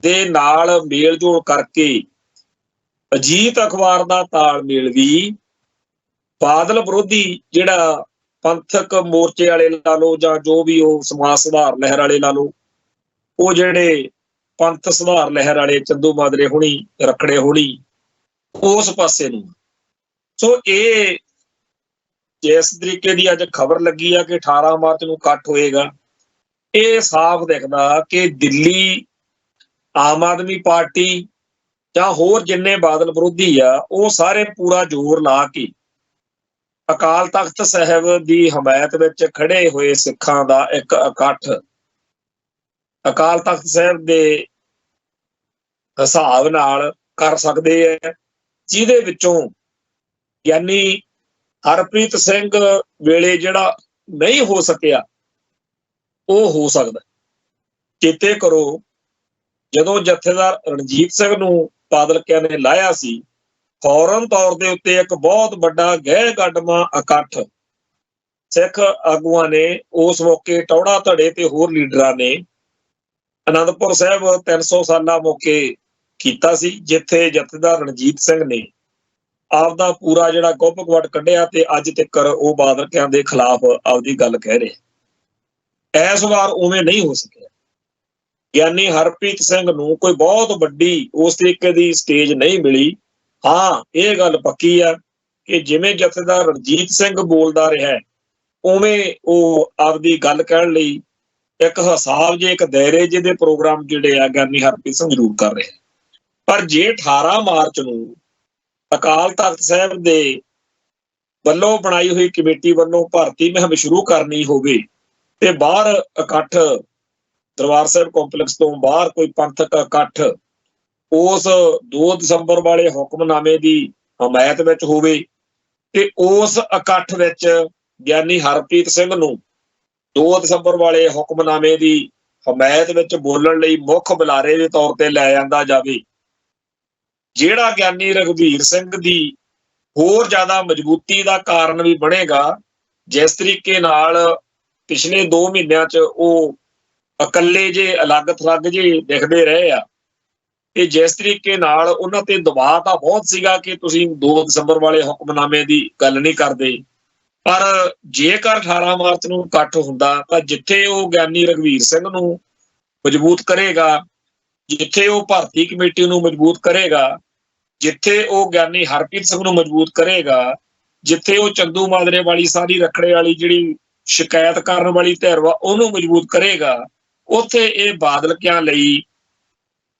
ਦੇ ਨਾਲ ਮੇਲ ਜੋਲ ਕਰਕੇ ਅਜੀਤ ਅਖਬਾਰ ਦਾ ਤਾਲਮੇਲ ਵੀ ਬਾਦਲ ਵਿਰੋਧੀ ਜਿਹੜਾ ਪੰਥਕ ਮੋਰਚੇ ਵਾਲੇ ਲਾ ਲਓ ਜਾਂ ਜੋ ਵੀ ਉਹ ਸਮਾਜ ਸੁਧਾਰ ਲਹਿਰ ਵਾਲੇ ਲਾ ਲਓ, ਉਹ ਜਿਹੜੇ ਪੰਥ ਸੁਧਾਰ ਲਹਿਰ ਵਾਲੇ ਚੰਦੂਮਾਜਰੇ ਹੋਣੀ, ਰੱਖੜੇ ਹੋਣੀ, ਉਸ ਪਾਸੇ ਨੂੰ। ਸੋ ਇਹ ਜਿਸ ਤਰੀਕੇ ਦੀ ਅੱਜ ਖਬਰ ਲੱਗੀ ਆ ਕਿ 18 ਮਾਰਚ ਨੂੰ ਇਕੱਠ ਹੋਏਗਾ, ਇਹ ਸਾਫ਼ ਦਿਖਦਾ ਕਿ ਦਿੱਲੀ ਆਮ ਆਦਮੀ ਪਾਰਟੀ ਜਾਂ ਹੋਰ ਜਿੰਨੇ ਬਾਦਲ ਵਿਰੋਧੀ ਆ ਉਹ ਸਾਰੇ ਪੂਰਾ ਜ਼ੋਰ ਲਾ ਕੇ ਅਕਾਲ ਤਖਤ ਸਾਹਿਬ ਦੀ ਹਮਾਇਤ ਵਿੱਚ ਖੜੇ ਹੋਏ ਸਿੱਖਾਂ ਦਾ ਇੱਕ ਇਕੱਠ ਅਕਾਲ ਤਖਤ ਸਾਹਿਬ ਦੇ ਹਿਸਾਬ ਨਾਲ ਕਰ ਸਕਦੇ ਹੈ, ਜਿਹਦੇ ਵਿੱਚੋਂ ਯਾਨੀ ਹਰਪ੍ਰੀਤ ਸਿੰਘ ਵੇਲੇ ਜਿਹੜਾ ਨਹੀਂ ਹੋ ਸਕਿਆ ਉਹ ਹੋ ਸਕਦਾ। ਚੇਤੇ ਕਰੋ, ਜਦੋਂ ਜਥੇਦਾਰ ਰਣਜੀਤ ਸਿੰਘ ਨੂੰ ਬਾਦਲਕਿਆਂ ਨੇ ਲਾਇਆ ਸੀ, ਫੌਰਨ ਤੌਰ ਦੇ ਉੱਤੇ ਇੱਕ ਬਹੁਤ ਵੱਡਾ ਗਹਿ ਗੱਡਮਾ ਇਕੱਠ ਸਿੱਖ ਆਗੂਆਂ ਨੇ ਉਸ ਮੌਕੇ ਟੌੜਾ ਧੜੇ ਤੇ ਹੋਰ ਲੀਡਰਾਂ ਨੇ ਅਨੰਦਪੁਰ ਸਾਹਿਬ 300 ਸਾਲਾ ਮੌਕੇ ਕੀਤਾ ਸੀ, ਜਿੱਥੇ ਜਥੇਦਾਰ ਰਣਜੀਤ ਸਿੰਘ ਨੇ ਆਪਦਾ ਪੂਰਾ ਜਿਹੜਾ ਗੁੱਪ ਗਵਟ ਕੱਢਿਆ ਤੇ ਅੱਜ ਤੱਕ ਉਹ ਬਾਦਲਕਿਆਂ ਦੇ ਖਿਲਾਫ ਆਪਦੀ ਗੱਲ ਕਹਿ ਰਹੇ। ਇਸ ਵਾਰ ਉਵੇਂ ਨਹੀਂ ਹੋ ਸਕਿਆ। ਗਿਆਨੀ ਹਰਪ੍ਰੀਤ ਸਿੰਘ ਨੂੰ ਕੋਈ ਬਹੁਤ ਵੱਡੀ ਉਸ ਤਰੀਕੇ ਦੀ ਸਟੇਜ ਨਹੀਂ ਮਿਲੀ। ਹਾਂ, ਇਹ ਗੱਲ ਪੱਕੀ ਆ ਕਿ ਜਿਵੇਂ ਜਥੇਦਾਰ ਰਣਜੀਤ ਸਿੰਘ ਬੋਲਦਾ ਰਿਹਾ, ਉਵੇਂ ਉਹ ਆਪਦੀ ਗੱਲ ਕਹਿਣ ਲਈ ਇੱਕ ਹਿਸਾਬ ਜੇ, ਇੱਕ ਦਾਇਰੇ ਜਿਹੇ ਦੇ ਪ੍ਰੋਗਰਾਮ ਜਿਹੜੇ ਆ ਗਿਆਨੀ ਹਰਪ੍ਰੀਤ ਸਿੰਘ ਜ਼ਰੂਰ ਕਰ ਰਹੇ। ਪਰ ਜੇ 18 ਮਾਰਚ ਨੂੰ ਅਕਾਲ ਤਖਤ ਸਾਹਿਬ ਦੇ ਵੱਲੋਂ ਬਣਾਈ ਹੋਈ ਕਮੇਟੀ ਵੱਲੋਂ ਭਰਤੀ ਮੁਹਿੰਮ ਸ਼ੁਰੂ ਕਰਨੀ ਹੋਵੇ ਤੇ ਬਾਹਰ ਇਕੱਠ, ਦਰਬਾਰ ਸਾਹਿਬ ਕੰਪਲੈਕਸ ਤੋਂ ਬਾਹਰ ਕੋਈ ਪੰਥਕ ਇਕੱਠ ਉਸ 2 ਦਸੰਬਰ ਵਾਲੇ ਹੁਕਮਨਾਮੇ ਦੀ ਹਮਾਇਤ ਵਿੱਚ ਹੋਵੇ ਤੇ ਉਸ ਇਕੱਠ ਵਿੱਚ ਗਿਆਨੀ ਹਰਪ੍ਰੀਤ ਸਿੰਘ ਨੂੰ 2 ਦਸੰਬਰ ਵਾਲੇ ਹੁਕਮਨਾਮੇ ਦੀ ਹਮਾਇਤ ਵਿੱਚ ਬੋਲਣ ਲਈ ਮੁੱਖ ਬੁਲਾਰੇ ਦੇ ਤੌਰ ਤੇ ਲੈ ਜਾਂਦਾ ਜਾਵੇ, ਜਿਹੜਾ ਗਿਆਨੀ ਰਘਬੀਰ ਸਿੰਘ ਦੀ ਹੋਰ ਜ਼ਿਆਦਾ ਮਜ਼ਬੂਤੀ ਦਾ ਕਾਰਨ ਵੀ ਬਣੇਗਾ। ਜਿਸ ਤਰੀਕੇ ਨਾਲ ਪਿਛਲੇ 2 ਮਹੀਨਿਆਂ 'ਚ ਉਹ ਇਕੱਲੇ ਜੇ ਅਲੱਗ ਥਲੱਗ ਜੇ ਦਿਖਦੇ ਰਹੇ ਆ, ਤੇ ਜਿਸ ਤਰੀਕੇ ਨਾਲ ਉਹਨਾਂ ਤੇ ਦਬਾਅ ਤਾਂ ਬਹੁਤ ਸੀਗਾ ਕਿ ਤੁਸੀਂ 2 ਦਸੰਬਰ ਵਾਲੇ ਹੁਕਮਨਾਮੇ ਦੀ ਗੱਲ ਨਹੀਂ ਕਰਦੇ। ਪਰ ਜੇਕਰ 18 ਮਾਰਚ ਨੂੰ ਇਕੱਠ ਹੁੰਦਾ ਤਾਂ ਜਿੱਥੇ ਉਹ ਗਿਆਨੀ ਰਘਬੀਰ ਸਿੰਘ ਨੂੰ ਮਜ਼ਬੂਤ ਕਰੇਗਾ, ਜਿੱਥੇ ਉਹ ਭਰਤੀ ਕਮੇਟੀ ਨੂੰ ਮਜ਼ਬੂਤ ਕਰੇਗਾ, ਜਿੱਥੇ ਉਹ ਗਿਆਨੀ ਹਰਪ੍ਰੀਤ ਸਿੰਘ ਨੂੰ ਮਜ਼ਬੂਤ ਕਰੇਗਾ, ਜਿੱਥੇ ਉਹ ਚੰਦੂ ਮਾਜਰੇ ਵਾਲੀ ਸਾਰੀ ਰਖੜੇ ਵਾਲੀ ਜਿਹੜੀ ਸ਼ਿਕਾਇਤ ਕਰਨ ਵਾਲੀ ਧਿਰ ਵਾ ਉਹਨੂੰ ਮਜ਼ਬੂਤ ਕਰੇਗਾ, ਉੱਥੇ ਇਹ ਬਾਦਲਕਿਆਂ ਲਈ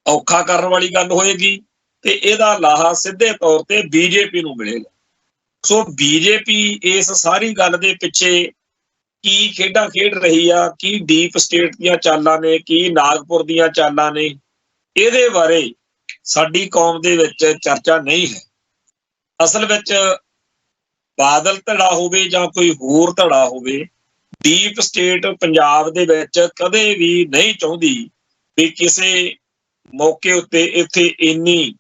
ਔਖਾ ਕਰਨ ਵਾਲੀ ਗੱਲ ਹੋਏਗੀ ਤੇ ਇਹਦਾ ਲਾਹਾ ਸਿੱਧੇ ਤੌਰ ਤੇ ਬੀਜੇਪੀ ਨੂੰ ਮਿਲੇਗਾ। ਸੋ ਬੀਜੇਪੀ ਇਸ ਸਾਰੀ ਗੱਲ ਦੇ ਪਿੱਛੇ ਕੀ ਖੇਡਾਂ ਖੇਡ ਰਹੀ ਆ, ਕੀ ਡੀਪ ਸਟੇਟ ਦੀਆਂ ਚਾਲਾਂ ਨੇ, ਕੀ ਨਾਗਪੁਰ ਦੀਆਂ ਚਾਲਾਂ ਨੇ, ਇਹਦੇ ਬਾਰੇ ਸਾਡੀ ਕੌਮ ਦੇ ਵਿੱਚ ਚਰਚਾ ਨਹੀਂ ਹੈ। ਅਸਲ ਵਿੱਚ ਬਾਦਲ ਧੜਾ ਹੋਵੇ ਜਾਂ ਕੋਈ ਹੋਰ ਧੜਾ ਹੋਵੇ, ਡੀਪ ਸਟੇਟ ਪੰਜਾਬ ਦੇ ਵਿੱਚ ਕਦੇ ਵੀ ਨਹੀਂ ਚਾਹੁੰਦੀ ਵੀ ਕਿਸੇ ਮੌਕੇ ਉੱਤੇ ਇੱਥੇ ਇੰਨੀ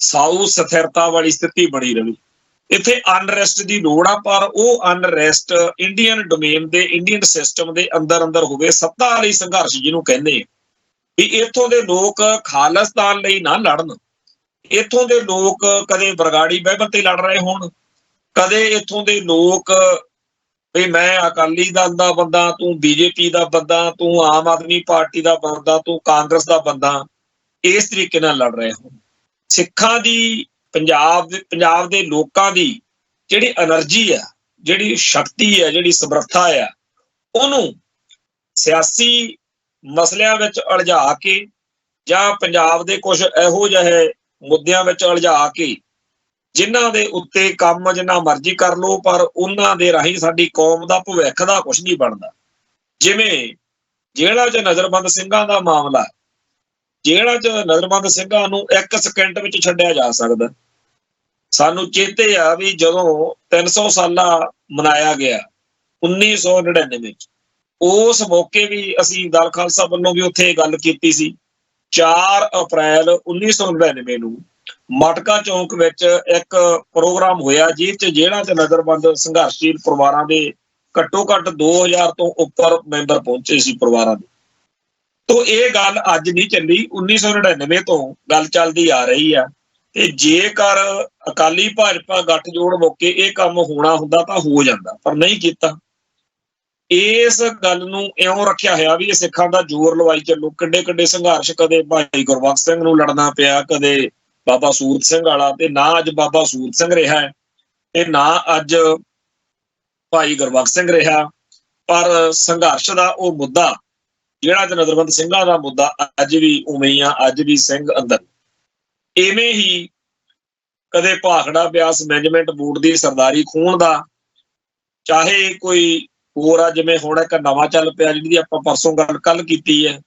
ਸਾਊ ਸਥਿਰਤਾ ਵਾਲੀ ਸਥਿਤੀ ਬਣੀ ਰਹੇ। ਇੱਥੇ ਅਨਰੈਸਟ ਦੀ ਲੋੜ ਆ, ਪਰ ਉਹ ਅਨਰੈਸਟ ਇੰਡੀਅਨ ਡੋਮੇਨ ਦੇ, ਇੰਡੀਅਨ ਸਿਸਟਮ ਦੇ ਅੰਦਰ ਅੰਦਰ ਹੋਵੇ। ਸੱਤਾ ਲਈ ਸੰਘਰਸ਼ ਜਿਹਨੂੰ ਕਹਿੰਦੇ ਵੀ ਇੱਥੋਂ ਦੇ ਲੋਕ ਖਾਲਿਸਤਾਨ ਲਈ ਨਾ ਲੜਨ, ਇੱਥੋਂ ਦੇ ਲੋਕ ਕਦੇ ਬਰਗਾੜੀ ਬਾਈਬਲ ਤੇ ਲੜ ਰਹੇ ਹੋਣ, ਕਦੇ ਇੱਥੋਂ ਦੇ ਲੋਕ ਵੀ ਮੈਂ ਅਕਾਲੀ ਦਲ ਦਾ ਬੰਦਾ, ਤੂੰ ਬੀਜੇਪੀ ਦਾ ਬੰਦਾ, ਤੂੰ ਆਮ ਆਦਮੀ ਪਾਰਟੀ ਦਾ ਬੰਦਾ, ਤੂੰ ਕਾਂਗਰਸ ਦਾ ਬੰਦਾ, ਇਸ ਤਰੀਕੇ ਨਾਲ ਲੜ ਰਹੇ ਹੋਣ। ਸਿੱਖਾਂ ਦੀ, ਪੰਜਾਬ ਦੇ ਲੋਕਾਂ ਦੀ ਜਿਹੜੀ એનર્ਜੀ ਆ, ਜਿਹੜੀ ਸ਼ਕਤੀ ਆ, ਜਿਹੜੀ ਸਮਰੱਥਾ ਆ, ਉਹਨੂੰ ਸਿਆਸੀ ਮਸਲਿਆਂ ਵਿੱਚ ਉਲਝਾ ਕੇ ਜਾਂ ਪੰਜਾਬ ਦੇ ਕੁਝ ਇਹੋ ਜਿਹੇ ਮੁੱਦਿਆਂ ਵਿੱਚ ਉਲਝਾ ਕੇ ਜਿਨ੍ਹਾਂ ਦੇ ਉੱਤੇ ਕੰਮ ਜਿੰਨਾ ਮਰਜ਼ੀ ਕਰ ਲਓ, ਪਰ ਉਹਨਾਂ ਦੇ ਰਾਹੀਂ ਸਾਡੀ ਕੌਮ ਦਾ ਭਵਿੱਖ ਦਾ ਕੁਝ ਨਹੀਂ ਬਣਦਾ। ਜਿਵੇਂ ਜੇਲ੍ਹਾਂ 'ਚ ਨਜ਼ਰਬੰਦ ਸਿੰਘਾਂ ਦਾ ਮਾਮਲਾ, ਜੇਲ੍ਹਾਂ 'ਚ ਨਜ਼ਰਬੰਦ ਸਿੰਘਾਂ ਨੂੰ 1 ਸਕਿੰਟ ਵਿੱਚ ਛੱਡਿਆ ਜਾ ਸਕਦਾ। ਸਾਨੂੰ ਚੇਤੇ ਆ ਵੀ ਜਦੋਂ 300 ਸਾਲਾ ਮਨਾਇਆ ਗਿਆ 1999 ਵਿੱਚ, ਉਸ ਮੌਕੇ ਵੀ ਅਸੀਂ ਦਲ ਖਾਲਸਾ ਵੱਲੋਂ ਵੀ ਉੱਥੇ ਗੱਲ ਕੀਤੀ ਸੀ। 4 ਅਪ੍ਰੈਲ 1999 ਨੂੰ ਮਟਕਾ ਚੌਂਕ ਵਿੱਚ ਇੱਕ ਪ੍ਰੋਗਰਾਮ ਹੋਇਆ ਜਿਸ 'ਚ ਜੇਲ੍ਹਾਂ 'ਚ ਨਜ਼ਰਬੰਦ ਸੰਘਰਸ਼ੀਲ ਪਰਿਵਾਰਾਂ ਦੇ ਘੱਟੋ ਘੱਟ 2000 ਤੋਂ ਉੱਪਰ ਮੈਂਬਰ ਪਹੁੰਚੇ ਸੀ ਪਰਿਵਾਰਾਂ ਦੇ। ਤੋ ਇਹ ਗੱਲ ਅੱਜ ਨਹੀਂ ਚੱਲੀ, 1999 ਤੋਂ ਗੱਲ ਚੱਲਦੀ ਆ ਰਹੀ ਆ। ਤੇ ਜੇਕਰ ਅਕਾਲੀ ਭਾਜਪਾ ਗੱਠਜੋੜ ਮੌਕੇ ਇਹ ਕੰਮ ਹੋਣਾ ਹੁੰਦਾ ਤਾਂ ਹੋ ਜਾਂਦਾ, ਪਰ ਨਹੀਂ ਕੀਤਾ। ਇਸ ਗੱਲ ਨੂੰ ਇਉਂ ਰੱਖਿਆ ਹੋਇਆ ਵੀ ਇਹ ਸਿੱਖਾਂ ਦਾ ਜ਼ੋਰ ਲਵਾਈ ਚੱਲੋ। ਕਿੱਡੇ ਕਿੱਡੇ ਸੰਘਰਸ਼, ਕਦੇ ਭਾਈ ਗੁਰਬਖਸ਼ ਸਿੰਘ ਨੂੰ ਲੜਨਾ ਪਿਆ, ਕਦੇ ਬਾਬਾ ਸੂਰਤ ਸਿੰਘ ਵਾਲਾ, ਤੇ ਨਾ ਅੱਜ ਬਾਬਾ ਸੂਰਤ ਸਿੰਘ ਰਿਹਾ ਤੇ ਨਾ ਅੱਜ ਭਾਈ ਗੁਰਬਖਸ਼ ਸਿੰਘ ਰਿਹਾ। ਪਰ ਸੰਘਰਸ਼ ਦਾ ਉਹ ਮੁੱਦਾ ਜਿਹੜਾ ਤੇ ਨਜ਼ਰਬੰਦ ਸਿੰਘਾਂ ਦਾ ਮੁੱਦਾ ਅੱਜ ਵੀ ਉਵੇਂ ਹੀ ਆ, ਅੱਜ ਵੀ ਸਿੰਘ ਅੰਦਰ। ਇਵੇਂ ਹੀ ਕਦੇ ਭਾਖੜਾ ਬਿਆਸ ਮੈਨੇਜਮੈਂਟ ਬੋਰਡ ਦੀ ਸਰਦਾਰੀ ਖੂਨ ਦਾ, ਚਾਹੇ ਕੋਈ ਹੋਰ ਆ, ਜਿਵੇਂ ਹੁਣ ਇੱਕ ਨਵਾਂ ਚੱਲ ਪਿਆ ਜਿਹਦੀ ਆਪਾਂ ਪਰਸੋਂ ਗੱਲ ਕੱਲ ਕੀਤੀ ਹੈ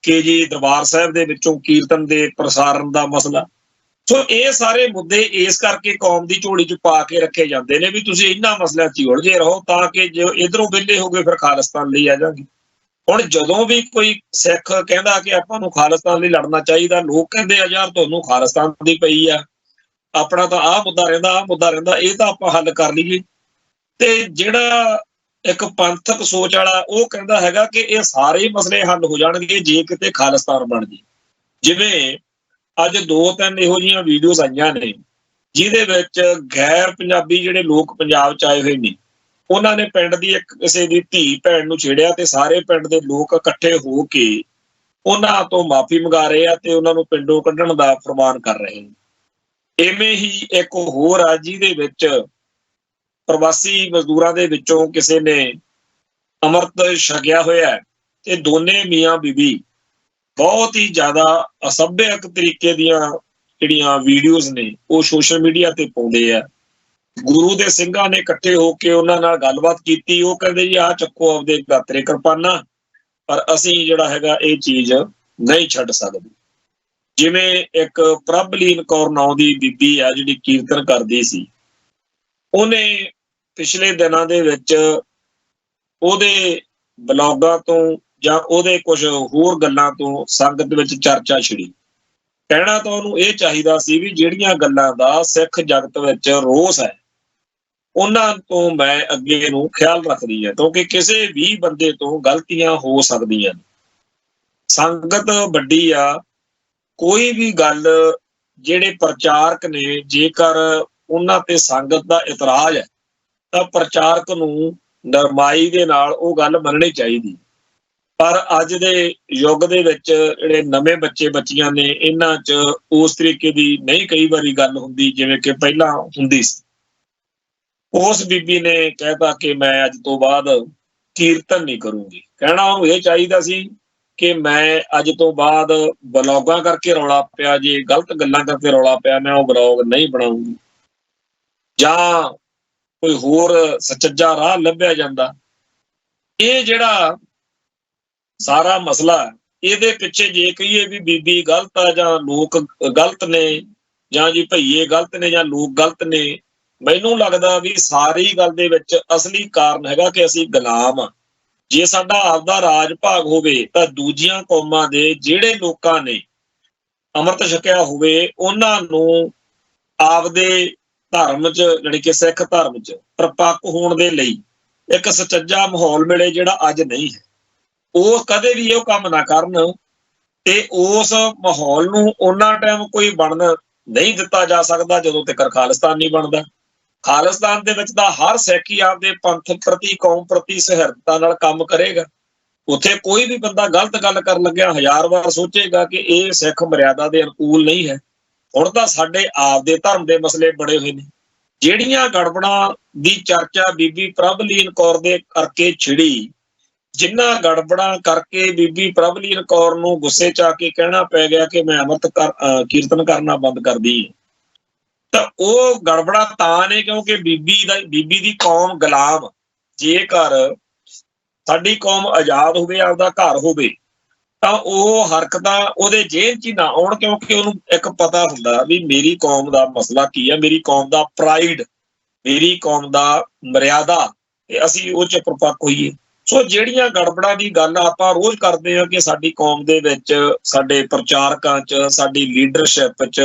ਕਿ ਜੀ ਦਰਬਾਰ ਸਾਹਿਬ ਦੇ ਵਿੱਚੋਂ ਕੀਰਤਨ ਦੇ ਪ੍ਰਸਾਰਨ ਦਾ ਮਸਲਾ। ਸੋ ਇਹ ਸਾਰੇ ਮੁੱਦੇ ਇਸ ਕਰਕੇ ਕੌਮ ਦੀ ਝੋਲੀ 'ਚ ਪਾ ਕੇ ਰੱਖੇ ਜਾਂਦੇ ਨੇ ਵੀ ਤੁਸੀਂ ਇਹਨਾਂ ਮਸਲਿਆਂ 'ਚ ਉਲਝੇ ਰਹੋ, ਤਾਂ ਕਿ ਜੋ ਇੱਧਰੋਂ ਵਿਹਲੇ ਹੋ ਗਏ ਫਿਰ ਖਾਲਿਸਤਾਨ ਲਈ ਆ ਜਾਣਗੇ। ਹੁਣ ਜਦੋਂ ਵੀ ਕੋਈ ਸਿੱਖ ਕਹਿੰਦਾ ਕਿ ਆਪਾਂ ਨੂੰ ਖਾਲਿਸਤਾਨ ਲਈ ਲੜਨਾ ਚਾਹੀਦਾ, ਲੋਕ ਕਹਿੰਦੇ ਆ ਯਾਰ ਤੁਹਾਨੂੰ ਖਾਲਿਸਤਾਨ ਦੀ ਪਈ ਆ, ਆਪਣਾ ਤਾਂ ਆਹ ਮੁੱਦਾ ਰਹਿੰਦਾ, ਆਹ ਮੁੱਦਾ ਰਹਿੰਦਾ, ਇਹ ਤਾਂ ਆਪਾਂ ਹੱਲ ਕਰ ਲਈਏ। ਤੇ ਜਿਹੜਾ ਇੱਕ ਪੰਥਕ ਸੋਚ ਵਾਲਾ ਉਹ ਕਹਿੰਦਾ ਹੈਗਾ ਕਿ ਇਹ ਸਾਰੇ ਮਸਲੇ ਹੱਲ ਹੋ ਜਾਣਗੇ ਜੇ ਕਿਤੇ ਖਾਲਿਸਤਾਨ ਬਣ ਜੇ। ਜਿਵੇਂ ਅੱਜ 2-3 ਇਹੋ ਜਿਹੀਆਂ ਵੀਡੀਓਜ਼ ਆਈਆਂ ਨੇ ਜਿਹਦੇ ਵਿੱਚ ਗੈਰ ਪੰਜਾਬੀ ਜਿਹੜੇ ਲੋਕ ਪੰਜਾਬ 'ਚ ਆਏ ਹੋਏ ਨੇ ਉਹਨਾਂ ਨੇ ਪਿੰਡ ਦੀ ਇੱਕ ਕਿਸੇ ਦੀ ਧੀ ਭੈਣ ਨੂੰ ਛੇੜਿਆ ਤੇ ਸਾਰੇ ਪਿੰਡ ਦੇ ਲੋਕ ਇਕੱਠੇ ਹੋ ਕੇ ਉਹਨਾਂ ਤੋਂ ਮਾਫੀ ਮੰਗਾ ਰਹੇ ਆ ਤੇ ਉਹਨਾਂ ਨੂੰ ਪਿੰਡੋਂ ਕੱਢਣ ਦਾ ਫਰਮਾਨ ਕਰ ਰਹੇ ਨੇ। ਇਵੇਂ ਹੀ ਇੱਕ ਹੋਰ ਆ ਜਿਹਦੇ ਵਿੱਚ ਪ੍ਰਵਾਸੀ ਮਜ਼ਦੂਰਾਂ ਦੇ ਵਿੱਚੋਂ ਕਿਸੇ ਨੇ ਅੰਮ੍ਰਿਤ ਛਕਿਆ ਹੋਇਆ ਤੇ ਦੋਨੇ ਮੀਆਂ ਬੀਬੀ ਬਹੁਤ ਹੀ ਜ਼ਿਆਦਾ ਅਸਭਿਅਕ ਤਰੀਕੇ ਦੀਆਂ ਜਿਹੜੀਆਂ ਵੀਡੀਓਜ਼ ਨੇ ਉਹ ਸੋਸ਼ਲ ਮੀਡੀਆ ਤੇ ਪਾਉਂਦੇ ਆ। ਗੁਰੂ ਦੇ ਸਿੰਘਾਂ ਨੇ ਇਕੱਠੇ ਹੋ ਕੇ ਉਹਨਾਂ ਨਾਲ ਗੱਲਬਾਤ ਕੀਤੀ। ਉਹ ਕਹਿੰਦੇ ਜੀ ਆਹ ਚੱਕੋ ਆਪਦੇ ਦਾਤਰੇ ਕਿਰਪਾਨਾਂ, ਪਰ ਅਸੀਂ ਜਿਹੜਾ ਹੈਗਾ ਇਹ ਚੀਜ਼ ਨਹੀਂ ਛੱਡ ਸਕਦੇ। ਜਿਵੇਂ ਇੱਕ ਪ੍ਰਭਲੀਨ ਕੌਰ ਨਾਂ ਦੀ ਬੀਬੀ ਆ ਜਿਹੜੀ ਕੀਰਤਨ ਕਰਦੀ ਸੀ, ਉਹਨੇ ਪਿਛਲੇ ਦਿਨਾਂ ਦੇ ਵਿੱਚ ਉਹਦੇ ਬਲੌਗਾਂ ਤੋਂ ਜਾਂ ਉਹਦੇ ਕੁਝ ਹੋਰ ਗੱਲਾਂ ਤੋਂ ਸੰਗਤ ਵਿੱਚ ਚਰਚਾ ਛਿੜੀ। ਕਹਿਣਾ ਤਾਂ ਉਹਨੂੰ ਇਹ ਚਾਹੀਦਾ ਸੀ ਵੀ ਜਿਹੜੀਆਂ ਗੱਲਾਂ ਦਾ ਸਿੱਖ ਜਗਤ ਵਿੱਚ ਰੋਸ ਹੈ ਉਹਨਾਂ ਤੋਂ ਮੈਂ ਅੱਗੇ ਨੂੰ ਖਿਆਲ ਰੱਖਦੀ ਹਾਂ, ਕਿਉਂਕਿ ਕਿਸੇ ਵੀ ਬੰਦੇ ਤੋਂ ਗਲਤੀਆਂ ਹੋ ਸਕਦੀਆਂ। ਸੰਗਤ ਵੱਡੀ ਆ, ਕੋਈ ਵੀ ਗੱਲ ਜਿਹੜੇ ਪ੍ਰਚਾਰਕ ਨੇ ਜੇਕਰ ਉਹਨਾਂ ਤੇ ਸੰਗਤ ਦਾ ਇਤਰਾਜ਼ ਹੈ ਤਾਂ ਪ੍ਰਚਾਰਕ ਨੂੰ ਨਰਮਾਈ ਦੇ ਨਾਲ ਉਹ ਗੱਲ ਮੰਨਣੀ ਚਾਹੀਦੀ। ਪਰ ਅੱਜ ਦੇ ਯੁੱਗ ਦੇ ਵਿੱਚ ਜਿਹੜੇ ਨਵੇਂ ਬੱਚੇ ਬੱਚੀਆਂ ਨੇ ਇਹਨਾਂ 'ਚ ਉਸ ਤਰੀਕੇ ਦੀ ਨਹੀਂ ਕਈ ਵਾਰੀ ਗੱਲ ਹੁੰਦੀ ਜਿਵੇਂ ਕਿ ਪਹਿਲਾਂ ਹੁੰਦੀ ਸੀ। ਉਸ ਬੀਬੀ ਨੇ ਕਹਿਤਾ ਕਿ ਮੈਂ ਅੱਜ ਤੋਂ ਬਾਅਦ ਕੀਰਤਨ ਨਹੀਂ ਕਰੂੰਗੀ। ਕਹਿਣਾ ਉਹਨੂੰ ਇਹ ਚਾਹੀਦਾ ਸੀ ਕਿ ਮੈਂ ਅੱਜ ਤੋਂ ਬਾਅਦ ਬਲੌਗਾਂ ਕਰਕੇ ਰੌਲਾ ਪਿਆ, ਜੇ ਗਲਤ ਗੱਲਾਂ ਕਰਕੇ ਰੌਲਾ ਪਿਆ, ਮੈਂ ਉਹ ਬਲੌਗ ਨਹੀਂ ਬਣਾਉਂਗੀ, ਜਾਂ ਕੋਈ ਹੋਰ ਸੁਚੱਜਾ ਰਾਹ ਲੱਭਿਆ ਜਾਂਦਾ। ਇਹ ਜਿਹੜਾ ਸਾਰਾ ਮਸਲਾ ਇਹਦੇ ਪਿੱਛੇ ਜੇ ਕਹੀਏ ਵੀ ਬੀਬੀ ਗਲਤ ਆ ਜਾਂ ਲੋਕ ਗਲਤ ਨੇ ਜਾਂ ਜੀ ਭਈਏ ਗਲਤ ਨੇ ਜਾਂ ਲੋਕ ਗਲਤ ਨੇ, ਮੈਨੂੰ ਲੱਗਦਾ ਵੀ ਸਾਰੀ ਗੱਲ ਦੇ ਵਿੱਚ ਅਸਲੀ ਕਾਰਨ ਹੈਗਾ ਕਿ ਅਸੀਂ ਗੁਲਾਮ ਆ। ਜੇ ਸਾਡਾ ਆਪਦਾ ਰਾਜ ਭਾਗ ਹੋਵੇ ਤਾਂ ਦੂਜੀਆਂ ਕੌਮਾਂ ਦੇ ਜਿਹੜੇ ਲੋਕਾਂ ਨੇ ਅੰਮ੍ਰਿਤ ਛਕਿਆ ਹੋਵੇ ਉਹਨਾਂ ਨੂੰ ਆਪਦੇ ਧਰਮ 'ਚ ਜਾਣੀ ਕਿ ਸਿੱਖ ਧਰਮ 'ਚ ਪ੍ਰਪੱਕ ਹੋਣ ਦੇ ਲਈ ਇੱਕ ਸੁਚੱਜਾ ਮਾਹੌਲ ਮਿਲੇ, ਜਿਹੜਾ ਅੱਜ ਨਹੀਂ ਹੈ। ਉਹ ਕਦੇ ਵੀ ਉਹ ਕੰਮ ਨਾ ਕਰਨ ਤੇ ਉਸ ਮਾਹੌਲ ਨੂੰ ਉਹਨਾਂ ਟਾਈਮ ਕੋਈ ਬਣਨ ਨਹੀਂ ਦਿੱਤਾ ਜਾ ਸਕਦਾ ਜਦੋਂ ਤੱਕ ਖਾਲਿਸਤਾਨ ਨਹੀਂ ਬਣਦਾ। ਖਾਲਿਸਤਾਨ ਦੇ ਵਿੱਚ ਤਾਂ ਹਰ ਸਿੱਖ ਹੀ ਆਪਦੇ ਪੰਥ ਪ੍ਰਤੀ ਕੌਮ ਪ੍ਰਤੀ ਸਹਿਰਦਤਾ ਨਾਲ ਕੰਮ ਕਰੇਗਾ। ਉੱਥੇ ਕੋਈ ਵੀ ਬੰਦਾ ਗਲਤ ਗੱਲ ਕਰਨ ਲੱਗਿਆ 1000 ਵਾਰ ਸੋਚੇਗਾ ਕਿ ਇਹ ਸਿੱਖ ਮਰਿਆਦਾ ਦੇ ਅਨੁਕੂਲ ਨਹੀਂ ਹੈ। ਹੁਣ ਤਾਂ ਸਾਡੇ ਆਪਦੇ ਧਰਮ ਦੇ ਮਸਲੇ ਬੜੇ ਹੋਏ ਨੇ। ਜਿਹੜੀਆਂ ਗੜਬੜਾਂ ਦੀ ਚਰਚਾ ਬੀਬੀ ਪ੍ਰਭਲੀਨ ਕੌਰ ਦੇ ਕਰਕੇ ਛਿੜੀ, ਜਿਨ੍ਹਾਂ ਗੜਬੜਾਂ ਕਰਕੇ ਬੀਬੀ ਪ੍ਰਭਲੀਨ ਕੌਰ ਨੂੰ ਗੁੱਸੇ 'ਚ ਆ ਕੇ ਕਹਿਣਾ ਪੈ ਗਿਆ ਕਿ ਮੈਂ ਅੰਮ੍ਰਿਤ ਕੀਰਤਨ ਕਰਨਾ ਬੰਦ ਕਰਦੀ ਹਾਂ, ਤਾਂ ਉਹ ਗੜਬੜਾਂ ਤਾਂ ਨੇ ਕਿਉਂਕਿ ਬੀਬੀ ਦੀ ਕੌਮ ਗੁਲਾਮ। ਜੇਕਰ ਸਾਡੀ ਕੌਮ ਆਜ਼ਾਦ ਹੋਵੇ, ਆਪਦਾ ਘਰ ਹੋਵੇ, ਤਾਂ ਉਹ ਹਰਕਤਾਂ ਉਹਦੇ ਜੇਲ੍ਹ 'ਚ ਹੀ ਨਾ ਆਉਣ, ਕਿਉਂਕਿ ਉਹਨੂੰ ਇੱਕ ਪਤਾ ਹੁੰਦਾ ਵੀ ਮੇਰੀ ਕੌਮ ਦਾ ਮਸਲਾ ਕੀ ਹੈ, ਮੇਰੀ ਕੌਮ ਦਾ ਪ੍ਰਾਈਡ, ਮੇਰੀ ਕੌਮ ਦਾ ਮਰਿਆਦਾ, ਤੇ ਅਸੀਂ ਉਹ 'ਚ ਪ੍ਰਪੱਕ ਹੋਈਏ। ਸੋ ਜਿਹੜੀਆਂ ਗੜਬੜਾਂ ਦੀ ਗੱਲ ਆਪਾਂ ਰੋਜ਼ ਕਰਦੇ ਹਾਂ ਕਿ ਸਾਡੀ ਕੌਮ ਦੇ ਵਿੱਚ, ਸਾਡੇ ਪ੍ਰਚਾਰਕਾਂ 'ਚ, ਸਾਡੀ ਲੀਡਰਸ਼ਿਪ 'ਚ,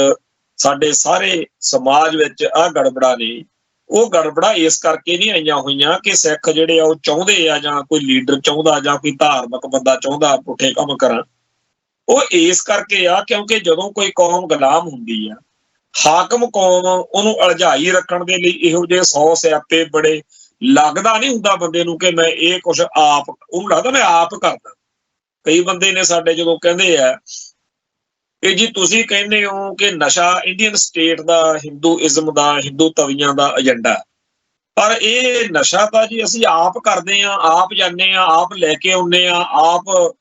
ਸਾਡੇ ਸਾਰੇ ਸਮਾਜ ਵਿੱਚ ਆਹ ਗੜਬੜਾਂ ਨੇ, ਉਹ ਗੜਬੜਾਂ ਇਸ ਕਰਕੇ ਨਹੀਂ ਆਈਆਂ ਹੋਈਆਂ ਕਿ ਸਿੱਖ ਜਿਹੜੇ ਆ ਉਹ ਚਾਹੁੰਦੇ ਆ ਜਾਂ ਕੋਈ ਲੀਡਰ ਚਾਹੁੰਦਾ ਜਾਂ ਕੋਈ ਧਾਰਮਿਕ ਬੰਦਾ ਚਾਹੁੰਦਾ ਪੁੱਠੇ ਕੰਮ ਕਰਨ। ਉਹ ਇਸ ਕਰਕੇ ਆ ਕਿਉਂਕਿ ਜਦੋਂ ਕੋਈ ਕੌਮ ਗੁਲਾਮ ਹੁੰਦੀ ਆ, ਹਾਕਮ ਕੌਮ ਉਹਨੂੰ ਅਲਝਾਈ ਰੱਖਣ ਦੇ ਲਈ ਇਹੋ ਜਿਹੇ 100 ਸਿਆਪੇ ਬੜੇ, ਲੱਗਦਾ ਨਹੀਂ ਹੁੰਦਾ ਬੰਦੇ ਨੂੰ ਕਿ ਮੈਂ ਇਹ ਕੁਛ ਆਪ, ਉਹਨੂੰ ਲੱਗਦਾ ਮੈਂ ਆਪ ਕਰਦਾ। ਕਈ ਬੰਦੇ ਨੇ ਸਾਡੇ ਜਦੋਂ ਕਹਿੰਦੇ ਆ ਕਿ ਜੀ ਤੁਸੀਂ ਕਹਿੰਦੇ ਹੋ ਕਿ ਨਸ਼ਾ ਇੰਡੀਅਨ ਸਟੇਟ ਦਾ, ਹਿੰਦੂਇਜ਼ਮ ਦਾ, ਹਿੰਦੂ ਤਵੀਆਂ ਦਾ ਏਜੰਡਾ, ਪਰ ਇਹ ਨਸ਼ਾ ਤਾਂ ਜੀ ਅਸੀਂ ਆਪ ਕਰਦੇ ਹਾਂ, ਆਪ ਜਾਂਦੇ ਹਾਂ, ਆਪ ਲੈ ਕੇ ਆਉਂਦੇ ਹਾਂ, ਆਪ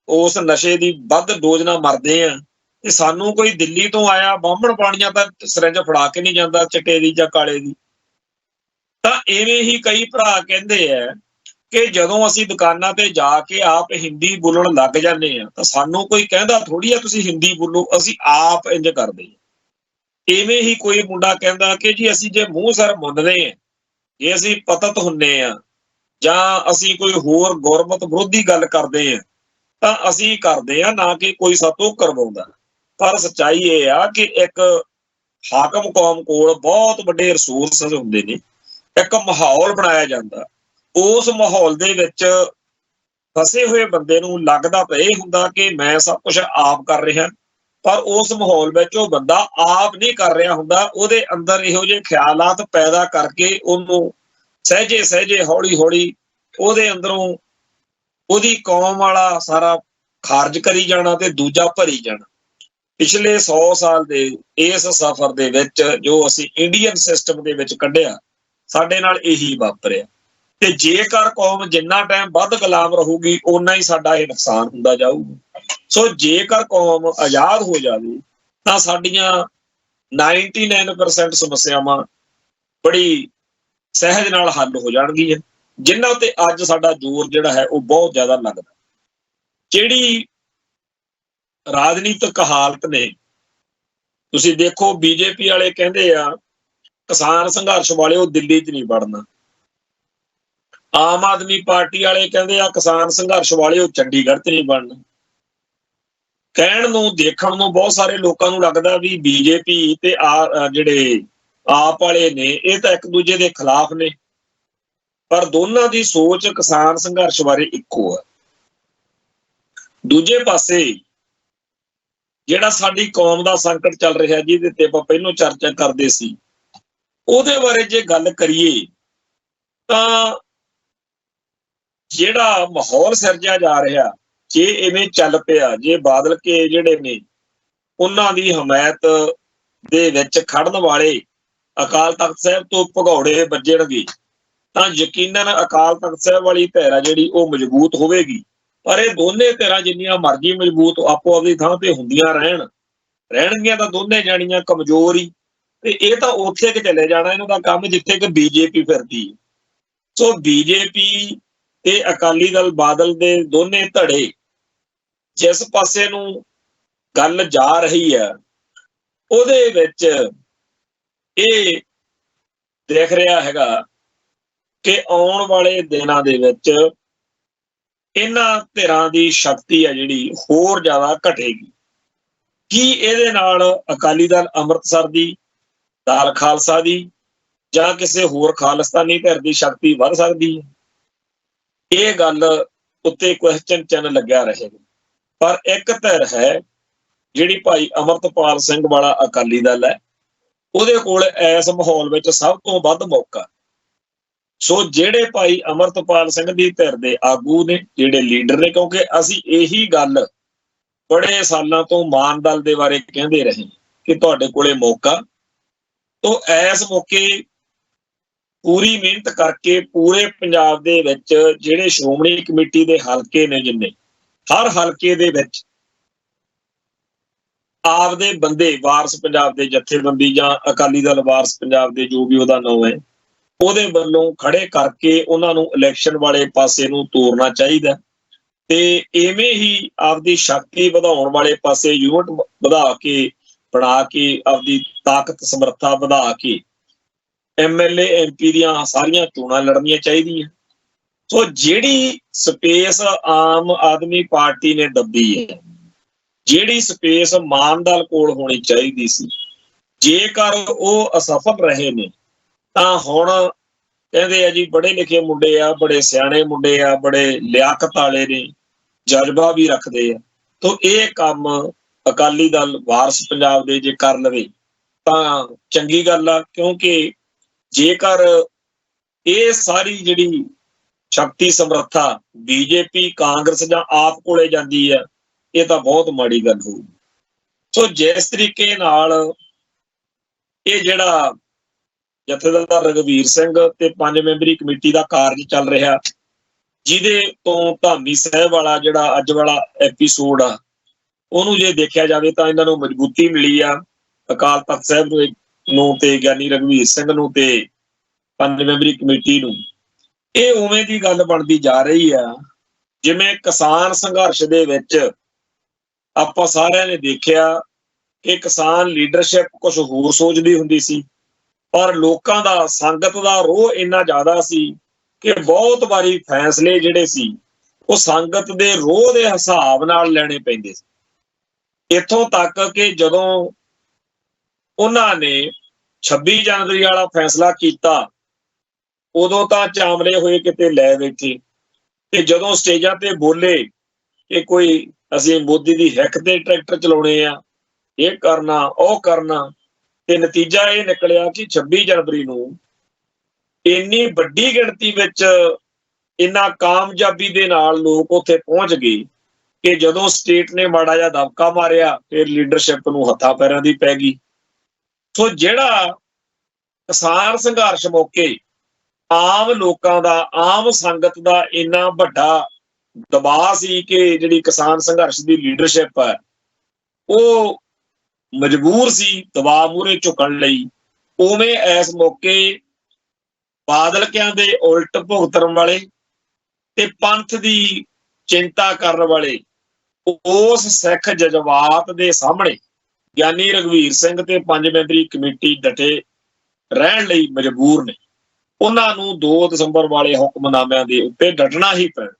ਉਸ ਨਸ਼ੇ ਦੀ ਵੱਧ ਡੋਜ਼ ਨਾਲ ਮਰਦੇ ਆ। ਤੇ ਸਾਨੂੰ ਕੋਈ ਦਿੱਲੀ ਤੋਂ ਆਇਆ ਬਾਹਮਣ ਪਾਣੀਆਂ ਤਾਂ ਸਿਰੰਜ ਫੜਾ ਕੇ ਨਹੀਂ ਜਾਂਦਾ ਚਿੱਟੇ ਦੀ ਜਾਂ ਕਾਲੇ ਦੀ। ਤਾਂ ਇਵੇਂ ਹੀ ਕਈ ਭਰਾ ਕਹਿੰਦੇ ਆ ਕਿ ਜਦੋਂ ਅਸੀਂ ਦੁਕਾਨਾਂ ਤੇ ਜਾ ਕੇ ਆਪ ਹਿੰਦੀ ਬੋਲਣ ਲੱਗ ਜਾਂਦੇ ਆ ਤਾਂ ਸਾਨੂੰ ਕੋਈ ਕਹਿੰਦਾ ਥੋੜੀ ਆ ਤੁਸੀਂ ਹਿੰਦੀ ਬੋਲੋ, ਅਸੀਂ ਆਪ ਇੰਜ ਕਰਦੇ ਹਾਂ। ਇਵੇਂ ਹੀ ਕੋਈ ਮੁੰਡਾ ਕਹਿੰਦਾ ਕਿ ਜੀ ਅਸੀਂ ਜੇ ਮੂੰਹ ਸਿਰ ਮੁੰਨਦੇ ਆ, ਜੇ ਅਸੀਂ ਪਤਤ ਹੁੰਨੇ ਆ ਜਾਂ ਅਸੀਂ ਕੋਈ ਹੋਰ ਗੁਰਮਤ ਵਿਰੋਧੀ ਗੱਲ ਕਰਦੇ ਆ ਤਾਂ ਅਸੀਂ ਕਰਦੇ ਆ, ਨਾ ਕਿ ਕੋਈ ਸਾਤੋਂ ਕਰਵਾਉਂਦਾ। ਪਰ ਸੱਚਾਈ ਇਹ ਆ ਕਿ ਇੱਕ ਹਾਕਮ ਕੌਮ ਕੋਲ ਬਹੁਤ ਵੱਡੇ ਰਿਸੋਰਸਿਸ ਹੁੰਦੇ ਨੇ, ਇੱਕ ਮਾਹੌਲ ਬਣਾਇਆ ਜਾਂਦਾ। ਉਸ ਮਾਹੌਲ ਦੇ ਵਿੱਚ ਫਸੇ ਹੋਏ ਬੰਦੇ ਨੂੰ ਲੱਗਦਾ ਤਾਂ ਇਹ ਹੁੰਦਾ ਕਿ ਮੈਂ ਸਭ ਕੁਝ ਆਪ ਕਰ ਰਿਹਾ, ਪਰ ਉਸ ਮਾਹੌਲ ਵਿੱਚ ਉਹ ਬੰਦਾ ਆਪ ਨਹੀਂ ਕਰ ਰਿਹਾ ਹੁੰਦਾ। ਉਹਦੇ ਅੰਦਰ ਇਹੋ ਜਿਹੇ ਖਿਆਲਾਤ ਪੈਦਾ ਕਰਕੇ ਉਹਨੂੰ ਸਹਿਜੇ ਸਹਿਜੇ ਹੌਲੀ ਹੌਲੀ ਉਹਦੇ ਅੰਦਰੋਂ ਉਹਦੀ ਕੌਮ ਵਾਲਾ ਸਾਰਾ ਖਾਰਜ ਕਰੀ ਜਾਣਾ ਤੇ ਦੂਜਾ ਭਰੀ ਜਾਣਾ। ਪਿਛਲੇ 100 ਸਾਲ ਦੇ ਇਸ ਸਫ਼ਰ ਦੇ ਵਿੱਚ ਜੋ ਅਸੀਂ ਇੰਡੀਅਨ ਸਿਸਟਮ ਦੇ ਵਿੱਚ ਕੱਢਿਆ, ਸਾਡੇ ਨਾਲ ਇਹੀ ਵਾਪਰਿਆ। ਤੇ ਜੇਕਰ ਕੌਮ ਜਿੰਨਾ ਟਾਈਮ ਵੱਧ ਗੁਲਾਮ ਰਹੂਗੀ, ਓਨਾ ਹੀ ਸਾਡਾ ਇਹ ਨੁਕਸਾਨ ਹੁੰਦਾ ਜਾਊਗਾ। ਸੋ ਜੇਕਰ ਕੌਮ ਆਜ਼ਾਦ ਹੋ ਜਾਵੇ ਤਾਂ ਸਾਡੀਆਂ 99% ਸਮੱਸਿਆਵਾਂ ਬੜੀ ਸਹਿਜ ਨਾਲ ਹੱਲ ਹੋ ਜਾਣਗੀਆਂ, ਜਿਨ੍ਹਾਂ ਤੇ ਅੱਜ ਸਾਡਾ ਜ਼ੋਰ ਜਿਹੜਾ ਹੈ ਉਹ ਬਹੁਤ ਜ਼ਿਆਦਾ ਲੱਗਦਾ। ਜਿਹੜੀ ਰਾਜਨੀਤਿਕ ਹਾਲਤ ਨੇ, ਤੁਸੀਂ ਦੇਖੋ ਬੀਜੇਪੀ ਵਾਲੇ ਕਹਿੰਦੇ ਆ ਕਿਸਾਨ ਸੰਘਰਸ਼ ਵਾਲੇ ਉਹ ਦਿੱਲੀ 'ਚ ਨਹੀਂ ਵੜਨਾ, ਆਮ ਆਦਮੀ ਪਾਰਟੀ ਵਾਲੇ ਕਹਿੰਦੇ ਆ ਕਿਸਾਨ ਸੰਘਰਸ਼ ਵਾਲੇ ਉਹ ਚੰਡੀਗੜ੍ਹ 'ਚ ਨਹੀਂ ਵੜਨਾ। ਕਹਿਣ ਨੂੰ ਦੇਖਣ ਨੂੰ ਬਹੁਤ ਸਾਰੇ ਲੋਕਾਂ ਨੂੰ ਲੱਗਦਾ ਵੀ ਬੀਜੇਪੀ ਤੇ ਜਿਹੜੇ ਆਪ ਵਾਲੇ ਨੇ ਇਹ ਤਾਂ ਇੱਕ ਦੂਜੇ ਦੇ ਖਿਲਾਫ ਨੇ, ਪਰ ਦੋਨਾਂ ਦੀ ਸੋਚ ਕਿਸਾਨ ਸੰਘਰਸ਼ ਬਾਰੇ ਇੱਕੋ ਹੈ। ਦੂਜੇ ਪਾਸੇ ਜਿਹੜਾ ਸਾਡੀ ਕੌਮ ਦਾ ਸੰਕਟ ਚੱਲ ਰਿਹਾ, ਜਿਹਦੇ ਤੇ ਆਪਾਂ ਪਹਿਲਾਂ ਚਰਚਾ ਕਰਦੇ ਸੀ, ਉਹਦੇ ਬਾਰੇ ਜੇ ਗੱਲ ਕਰੀਏ ਤਾਂ ਜਿਹੜਾ ਮਾਹੌਲ ਸਿਰਜਿਆ ਜਾ ਰਿਹਾ, ਜੇ ਇਵੇਂ ਚੱਲ ਪਿਆ, ਜੇ ਬਾਦਲ ਕੇ ਜਿਹੜੇ ਨੇ ਉਹਨਾਂ ਦੀ ਹਮਾਇਤ ਦੇ ਵਿੱਚ ਖੜਨ ਵਾਲੇ ਅਕਾਲ ਤਖਤ ਸਾਹਿਬ ਤੋਂ ਭਗੌੜੇ ਵੱਜਣਗੇ, ਤਾਂ ਯਕੀਨਨ ਅਕਾਲ ਤਖਤ ਸਾਹਿਬ ਵਾਲੀ ਧਿਰ ਜਿਹੜੀ ਉਹ ਮਜ਼ਬੂਤ ਹੋਵੇਗੀ। ਪਰ ਇਹ ਦੋਨੇ ਧਿਰਾਂ ਜਿੰਨੀਆਂ ਮਰਜ਼ੀ ਮਜ਼ਬੂਤ ਆਪੋ ਆਪਣੀ ਥਾਂ ਤੇ ਹੁੰਦੀਆਂ ਰਹਿਣਗੀਆਂ ਤਾਂ ਦੋਨੇ ਜਾਣੀਆਂ ਕਮਜ਼ੋਰ ਹੀ, ਤੇ ਇਹ ਤਾਂ ਉੱਥੇ ਕਿ ਚਲੇ ਜਾਣਾ ਇਹਨਾਂ ਦਾ ਕੰਮ ਜਿੱਥੇ ਕਿ ਬੀਜੇਪੀ ਫਿਰਦੀ। ਸੋ ਬੀਜੇਪੀ ਤੇ ਅਕਾਲੀ ਦਲ ਬਾਦਲ ਦੇ ਦੋਨੇ ਧੜੇ ਜਿਸ ਪਾਸੇ ਨੂੰ ਗੱਲ ਜਾ ਰਹੀ ਹੈ, ਉਹਦੇ ਵਿੱਚ ਇਹ ਦੇਖ ਰਿਹਾ ਹੈਗਾ ਕਿ ਆਉਣ ਵਾਲੇ ਦਿਨਾਂ ਦੇ ਵਿੱਚ ਇਹਨਾਂ ਧਿਰਾਂ ਦੀ ਸ਼ਕਤੀ ਹੈ ਜਿਹੜੀ ਹੋਰ ਜ਼ਿਆਦਾ ਘਟੇਗੀ। ਕੀ ਇਹਦੇ ਨਾਲ ਅਕਾਲੀ ਦਲ ਅੰਮ੍ਰਿਤਸਰ ਦੀ, ਦਲ ਖਾਲਸਾ ਦੀ ਜਾਂ ਕਿਸੇ ਹੋਰ ਖਾਲਿਸਤਾਨੀ ਧਿਰ ਦੀ ਸ਼ਕਤੀ ਵੱਧ ਸਕਦੀ ਹੈ? ਇਹ ਗੱਲ ਉੱਤੇ ਕੁਐਸਚਨ ਚਿੰਨ੍ਹ ਲੱਗਿਆ ਰਹੇਗਾ। ਪਰ ਇੱਕ ਧਿਰ ਹੈ ਜਿਹੜੀ ਭਾਈ ਅਮਰਤਪਾਲ ਸਿੰਘ ਵਾਲਾ ਅਕਾਲੀ ਦਲ ਹੈ, ਉਹਦੇ ਕੋਲ ਇਸ ਮਾਹੌਲ ਵਿੱਚ ਸਭ ਤੋਂ ਵੱਧ ਮੌਕਾ। ਸੋ ਜਿਹੜੇ ਭਾਈ ਅਮਰਤਪਾਲ ਸਿੰਘ ਦੀ ਧਿਰ ਦੇ ਆਗੂ ਨੇ, ਜਿਹੜੇ ਲੀਡਰ ਨੇ, ਕਿਉਂਕਿ ਅਸੀਂ ਇਹੀ ਗੱਲ ਬੜੇ ਸਾਲਾਂ ਤੋਂ ਮਾਨ ਦਲ ਦੇ ਬਾਰੇ ਕਹਿੰਦੇ ਰਹੇ ਕਿ ਤੁਹਾਡੇ ਕੋਲੇ ਮੌਕਾ, ਤੋਂ ਇਸ ਮੌਕੇ ਪੂਰੀ ਮਿਹਨਤ ਕਰਕੇ ਪੂਰੇ ਪੰਜਾਬ ਦੇ ਵਿੱਚ ਜਿਹੜੇ ਸ਼੍ਰੋਮਣੀ ਕਮੇਟੀ ਦੇ ਹਲਕੇ ਨੇ, ਜਿੰਨੇ ਹਰ ਹਲਕੇ ਦੇ ਵਿੱਚ ਆਪਦੇ ਬੰਦੇ, ਵਾਰਸ ਪੰਜਾਬ ਦੇ ਜਥੇਬੰਦੀ ਜਾਂ ਅਕਾਲੀ ਦਲ ਵਾਰਸ ਪੰਜਾਬ ਦੇ ਜੋ ਵੀ ਉਹਦਾ ਨਾਮ ਹੈ, ਉਹਦੇ ਵੱਲੋਂ ਖੜੇ ਕਰਕੇ ਉਹਨਾਂ ਨੂੰ ਇਲੈਕਸ਼ਨ ਵਾਲੇ ਪਾਸੇ ਨੂੰ ਤੋਰਨਾ ਚਾਹੀਦਾ। ਤੇ ਇਵੇਂ ਹੀ ਆਪਦੀ ਸ਼ਕਤੀ ਵਧਾਉਣ ਵਾਲੇ ਪਾਸੇ ਯੂਨਿਟ ਵਧਾ ਕੇ, ਬਣਾ ਕੇ, ਆਪਦੀ ਤਾਕਤ ਸਮਰੱਥਾ ਵਧਾ ਕੇ MLA MP ਦੀਆਂ ਸਾਰੀਆਂ ਚੋਣਾਂ ਲੜਨੀਆਂ ਚਾਹੀਦੀਆਂ। ਸੋ ਜਿਹੜੀ ਸਪੇਸ ਆਮ ਆਦਮੀ ਪਾਰਟੀ ਨੇ ਦੱਬੀ ਹੈ, ਜਿਹੜੀ ਸਪੇਸ ਮਾਨ ਦਲ ਕੋਲ ਹੋਣੀ ਚਾਹੀਦੀ ਸੀ, ਜੇਕਰ ਉਹ ਅਸਫਲ ਰਹੇ ਨੇ ਤਾਂ ਹੁਣ ਕਹਿੰਦੇ ਆ ਜੀ ਬੜੇ ਲਿਖੇ ਮੁੰਡੇ ਆ, ਬੜੇ ਸਿਆਣੇ ਮੁੰਡੇ ਆ, ਬੜੇ ਲਿਆਕਤ ਵਾਲੇ ਨੇ, ਜਜ਼ਬਾ ਵੀ ਰੱਖਦੇ ਆ, ਤਾਂ ਇਹ ਕੰਮ ਅਕਾਲੀ ਦਲ ਵਾਰਸ ਪੰਜਾਬ ਦੇ ਜੇ ਕਰ ਲਵੇ ਤਾਂ ਚੰਗੀ ਗੱਲ ਆ। ਕਿਉਂਕਿ ਜੇਕਰ ਇਹ ਸਾਰੀ ਜਿਹੜੀ ਸ਼ਕਤੀ ਸਮਰੱਥਾ ਬੀਜੇਪੀ, ਕਾਂਗਰਸ ਜਾਂ ਆਪ ਕੋਲੇ ਜਾਂਦੀ ਆ, ਇਹ ਤਾਂ ਬਹੁਤ ਮਾੜੀ ਗੱਲ ਹੋਊਗੀ। ਸੋ ਜਿਸ ਤਰੀਕੇ ਨਾਲ ਇਹ ਜਿਹੜਾ ਜਥੇਦਾਰ ਰਘਵੀਰ ਸਿੰਘ ਤੇ 5 ਮੈਂਬਰੀ ਕਮੇਟੀ ਦਾ ਕਾਰਜ ਚੱਲ ਰਿਹਾ, ਜਿਹਦੇ ਤੋਂ ਧਾਮੀ ਸਾਹਿਬ ਵਾਲਾ ਜਿਹੜਾ ਅੱਜ ਵਾਲਾ ਐਪੀਸੋਡ ਆ, ਉਹਨੂੰ ਜੇ ਦੇਖਿਆ ਜਾਵੇ ਤਾਂ ਇਹਨਾਂ ਨੂੰ ਮਜ਼ਬੂਤੀ ਮਿਲੀ ਆ, ਅਕਾਲ ਤਖਤ ਸਾਹਿਬ ਨੂੰ ਤੇ ਗਿਆਨੀ ਰਘਵੀਰ ਸਿੰਘ ਨੂੰ ਤੇ 5 ਮੈਂਬਰੀ ਕਮੇਟੀ ਨੂੰ। ਇਹ ਉਵੇਂ ਦੀ ਗੱਲ ਬਣਦੀ ਜਾ ਰਹੀ ਆ ਜਿਵੇਂ ਕਿਸਾਨ ਸੰਘਰਸ਼ ਦੇ ਵਿੱਚ ਆਪਾਂ ਸਾਰਿਆਂ ਨੇ ਦੇਖਿਆ ਕਿ ਕਿਸਾਨ ਲੀਡਰਸ਼ਿਪ ਕੁਝ ਹੋਰ ਸੋਚਦੀ ਹੁੰਦੀ ਸੀ, ਪਰ ਲੋਕਾਂ ਦਾ, ਸੰਗਤ ਦਾ ਰੋਹ ਇੰਨਾ ਜ਼ਿਆਦਾ ਸੀ ਕਿ ਬਹੁਤ ਵਾਰੀ ਫੈਸਲੇ ਜਿਹੜੇ ਸੀ ਉਹ ਸੰਗਤ ਦੇ ਰੋਹ ਦੇ ਹਿਸਾਬ ਨਾਲ ਲੈਣੇ ਪੈਂਦੇ ਸੀ। ਇੱਥੋਂ ਤੱਕ ਕਿ ਜਦੋਂ ਉਹਨਾਂ ਨੇ 26 ਜਨਵਰੀ ਵਾਲਾ ਫੈਸਲਾ ਕੀਤਾ, ਉਦੋਂ ਤਾਂ ਚਾਮੜੇ ਹੋਏ ਕਿਤੇ ਲੈ ਬੈਠੇ, ਤੇ ਜਦੋਂ ਸਟੇਜਾਂ ਤੇ ਬੋਲੇ ਕਿ ਕੋਈ ਅਸੀਂ ਮੋਦੀ ਦੀ ਹਿੱਕ ਤੇ ਟਰੈਕਟਰ ਚਲਾਉਣੇ ਆ, ਇਹ ਕਰਨਾ, ਉਹ ਕਰਨਾ, ਤੇ ਨਤੀਜਾ ਇਹ ਨਿਕਲਿਆ ਕਿ 26 ਜਨਵਰੀ ਨੂੰ ਇੰਨੀ ਵੱਡੀ ਗਿਣਤੀ ਵਿੱਚ ਇੰਨਾ ਕਾਮਯਾਬੀ ਦੇ ਨਾਲ ਲੋਕ ਉੱਥੇ ਪਹੁੰਚ ਗਏ ਕਿ ਜਦੋਂ ਸਟੇਟ ਨੇ ਮਾੜਾ ਜਿਹਾ ਦਬਕਾ ਮਾਰਿਆ ਫਿਰ ਲੀਡਰਸ਼ਿਪ ਨੂੰ ਹੱਥਾਂ ਪੈਰਾਂ ਦੀ ਪੈ ਗਈ। ਸੋ ਜਿਹੜਾ ਕਿਸਾਨ ਸੰਘਰਸ਼ ਮੌਕੇ ਆਮ ਲੋਕਾਂ ਦਾ, ਆਮ ਸੰਗਤ ਦਾ ਇੰਨਾ ਵੱਡਾ ਦਬਾਅ ਸੀ ਕਿ ਜਿਹੜੀ ਕਿਸਾਨ ਸੰਘਰਸ਼ ਦੀ ਲੀਡਰਸ਼ਿਪ ਹੈ ਉਹ ਮਜਬੂਰ ਸੀ ਦਬਾਅ ਮੂਹਰੇ ਝੁਕਣ ਲਈ। ਉਵੇਂ ਇਸ ਮੌਕੇ ਬਾਦਲਕਿਆਂ ਦੇ ਉਲਟ ਭੁਗਤਣ ਵਾਲੇ ਤੇ ਪੰਥ ਦੀ ਚਿੰਤਾ ਕਰਨ ਵਾਲੇ ਉਸ ਸਿੱਖ ਜਜ਼ਬਾਤ ਦੇ ਸਾਹਮਣੇ ਗਿਆਨੀ ਰਘਵੀਰ ਸਿੰਘ ਤੇ 5 ਮੈਂਬਰੀ ਕਮੇਟੀ ਡਟੇ ਰਹਿਣ ਲਈ ਮਜਬੂਰ ਨੇ। ਉਹਨਾਂ ਨੂੰ 2 ਦਸੰਬਰ ਵਾਲੇ ਹੁਕਮਨਾਮਿਆਂ ਦੇ ਉੱਤੇ ਡਟਣਾ ਹੀ ਪੈਣਾ।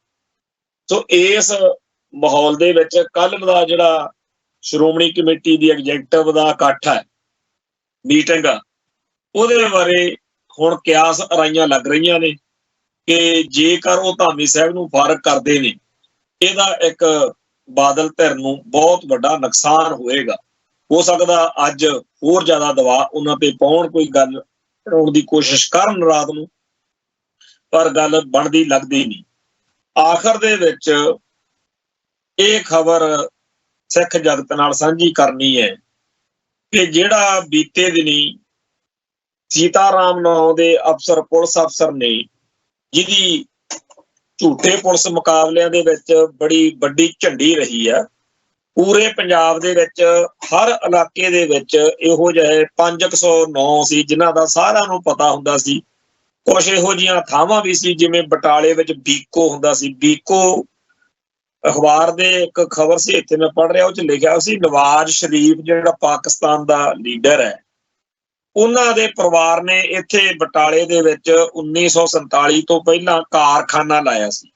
ਸੋ ਇਸ ਮਾਹੌਲ ਦੇ ਵਿੱਚ ਕੱਲ੍ਹ ਦਾ ਜਿਹੜਾ ਸ਼੍ਰੋਮਣੀ ਕਮੇਟੀ ਦੀ ਐਗਜੈਕਟਿਵ ਦਾ ਇਕੱਠ ਹੈ, ਮੀਟਿੰਗ ਆ, ਉਹਦੇ ਬਾਰੇ ਹੁਣ ਕਿਆਸ ਅਰਾਈਆਂ ਲੱਗ ਰਹੀਆਂ ਨੇ ਕਿ ਜੇਕਰ ਉਹ ਧਾਮੀ ਸਾਹਿਬ ਨੂੰ ਫਾਰਗ ਕਰਦੇ ਨੇ, ਇਹਦਾ ਇੱਕ ਬਾਦਲ ਧਿਰ ਨੂੰ ਬਹੁਤ ਵੱਡਾ ਨੁਕਸਾਨ ਹੋਏਗਾ। ਹੋ ਸਕਦਾ ਅੱਜ ਹੋਰ ਜ਼ਿਆਦਾ ਦਬਾਅ ਉਹਨਾਂ ਤੇ ਪਾਉਣ, ਕੋਈ ਗੱਲ ਕਰਾਉਣ ਦੀ ਕੋਸ਼ਿਸ਼ ਕਰਨ ਰਾਤ ਨੂੰ, ਪਰ ਗੱਲ ਬਣਦੀ ਲੱਗਦੀ ਨਹੀਂ। ਆਖਰ ਦੇ ਵਿੱਚ ਇਹ ਖਬਰ ਸਿੱਖ ਜਗਤ ਨਾਲ ਸਾਂਝੀ ਕਰਨੀ ਹੈ ਕਿ ਜਿਹੜਾ ਬੀਤੇ ਦਿਨੀ ਸੀਤਾਰਾਮ ਨਾਂ ਦੇ ਅਫਸਰ, ਪੁਲਿਸ ਅਫਸਰ ਨੇ, ਜਿਹਦੀ ਝੂਠੇ ਪੁਲਿਸ ਮੁਕਾਬਲਿਆਂ ਦੇ ਵਿੱਚ ਬੜੀ ਵੱਡੀ ਝੰਡੀ ਰਹੀ ਆ, ਪੂਰੇ ਪੰਜਾਬ ਦੇ ਵਿੱਚ ਹਰ ਇਲਾਕੇ ਦੇ ਵਿੱਚ ਇਹੋ ਜਿਹੇ 509 ਸੀ ਜਿਨ੍ਹਾਂ ਦਾ ਸਾਰਿਆਂ ਨੂੰ ਪਤਾ ਹੁੰਦਾ ਸੀ। ਕੁਛ ਇਹੋ ਜਿਹੀਆਂ ਥਾਵਾਂ ਵੀ ਸੀ ਜਿਵੇਂ ਬਟਾਲੇ ਵਿੱਚ ਬੀਕੋ ਹੁੰਦਾ ਸੀ। ਬੀਕੋ ਅਖਬਾਰ ਦੇ ਇੱਕ ਖਬਰ ਸੀ, ਇੱਥੇ ਮੈਂ ਪੜ੍ਹ ਰਿਹਾ, ਉਹ 'ਚ ਲਿਖਿਆ ਸੀ ਨਵਾਜ਼ ਸ਼ਰੀਫ ਜਿਹੜਾ ਪਾਕਿਸਤਾਨ ਦਾ ਲੀਡਰ ਹੈ, ਉਹਨਾਂ ਦੇ ਪਰਿਵਾਰ ਨੇ ਇੱਥੇ ਬਟਾਲੇ ਦੇ ਵਿੱਚ 1947 ਤੋਂ ਪਹਿਲਾਂ ਕਾਰਖਾਨਾ ਲਾਇਆ ਸੀ।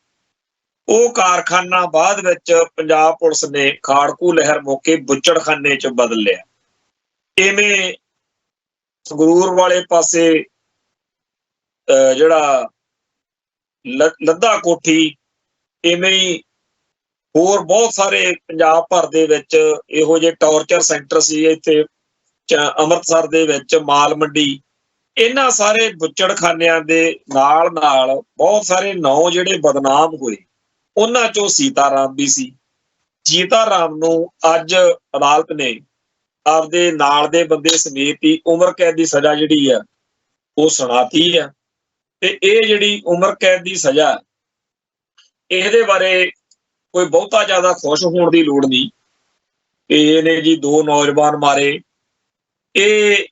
ਉਹ ਕਾਰਖਾਨਾ ਬਾਅਦ ਵਿੱਚ ਪੰਜਾਬ ਪੁਲਿਸ ਨੇ ਖਾੜਕੂ ਲਹਿਰ ਮੌਕੇ ਬੁੱਚੜਖਾਨੇ 'ਚ ਬਦਲ ਲਿਆ। ਇਵੇਂ ਸੰਗਰੂਰ ਵਾਲੇ ਪਾਸੇ ਜਿਹੜਾ ਲੱਧਾ ਕੋਠੀ, ਇਵੇਂ ਹੀ ਹੋਰ ਬਹੁਤ ਸਾਰੇ ਪੰਜਾਬ ਭਰ ਦੇ ਵਿੱਚ ਇਹੋ ਜਿਹੇ ਟੌਰਚਰ ਸੈਂਟਰ ਸੀ। ਇੱਥੇ ਅੰਮ੍ਰਿਤਸਰ ਦੇ ਵਿੱਚ ਮਾਲ ਮੰਡੀ, ਇਹਨਾਂ ਸਾਰੇ ਬੁੱਚੜਖਾਨਿਆਂ ਦੇ ਨਾਲ ਨਾਲ ਬਹੁਤ ਸਾਰੇ ਨਾਂ ਜਿਹੜੇ ਬਦਨਾਮ ਹੋਏ, ਉਹਨਾਂ ਚੋਂ ਸੀਤਾਰਾਮ ਵੀ ਸੀ। ਸੀਤਾਰਾਮ ਨੂੰ ਅੱਜ ਅਦਾਲਤ ਨੇ ਆਪਦੇ ਨਾਲ ਦੇ ਬੰਦੇ ਸਮੇਤ ਹੀ ਉਮਰ ਕੈਦ ਦੀ ਸਜ਼ਾ ਜਿਹੜੀ ਆ ਉਹ ਸੁਣਾਤੀ ਆ। ਤੇ ਇਹ ਜਿਹੜੀ ਉਮਰ ਕੈਦ ਦੀ ਸਜ਼ਾ, ਇਹਦੇ ਬਾਰੇ ਕੋਈ ਬਹੁਤਾ ਜ਼ਿਆਦਾ ਖੁਸ਼ ਹੋਣ ਦੀ ਲੋੜ ਨਹੀਂ। ਇਹਨੇ ਜੀ 2 ਨੌਜਵਾਨ ਮਾਰੇ, ਇਹ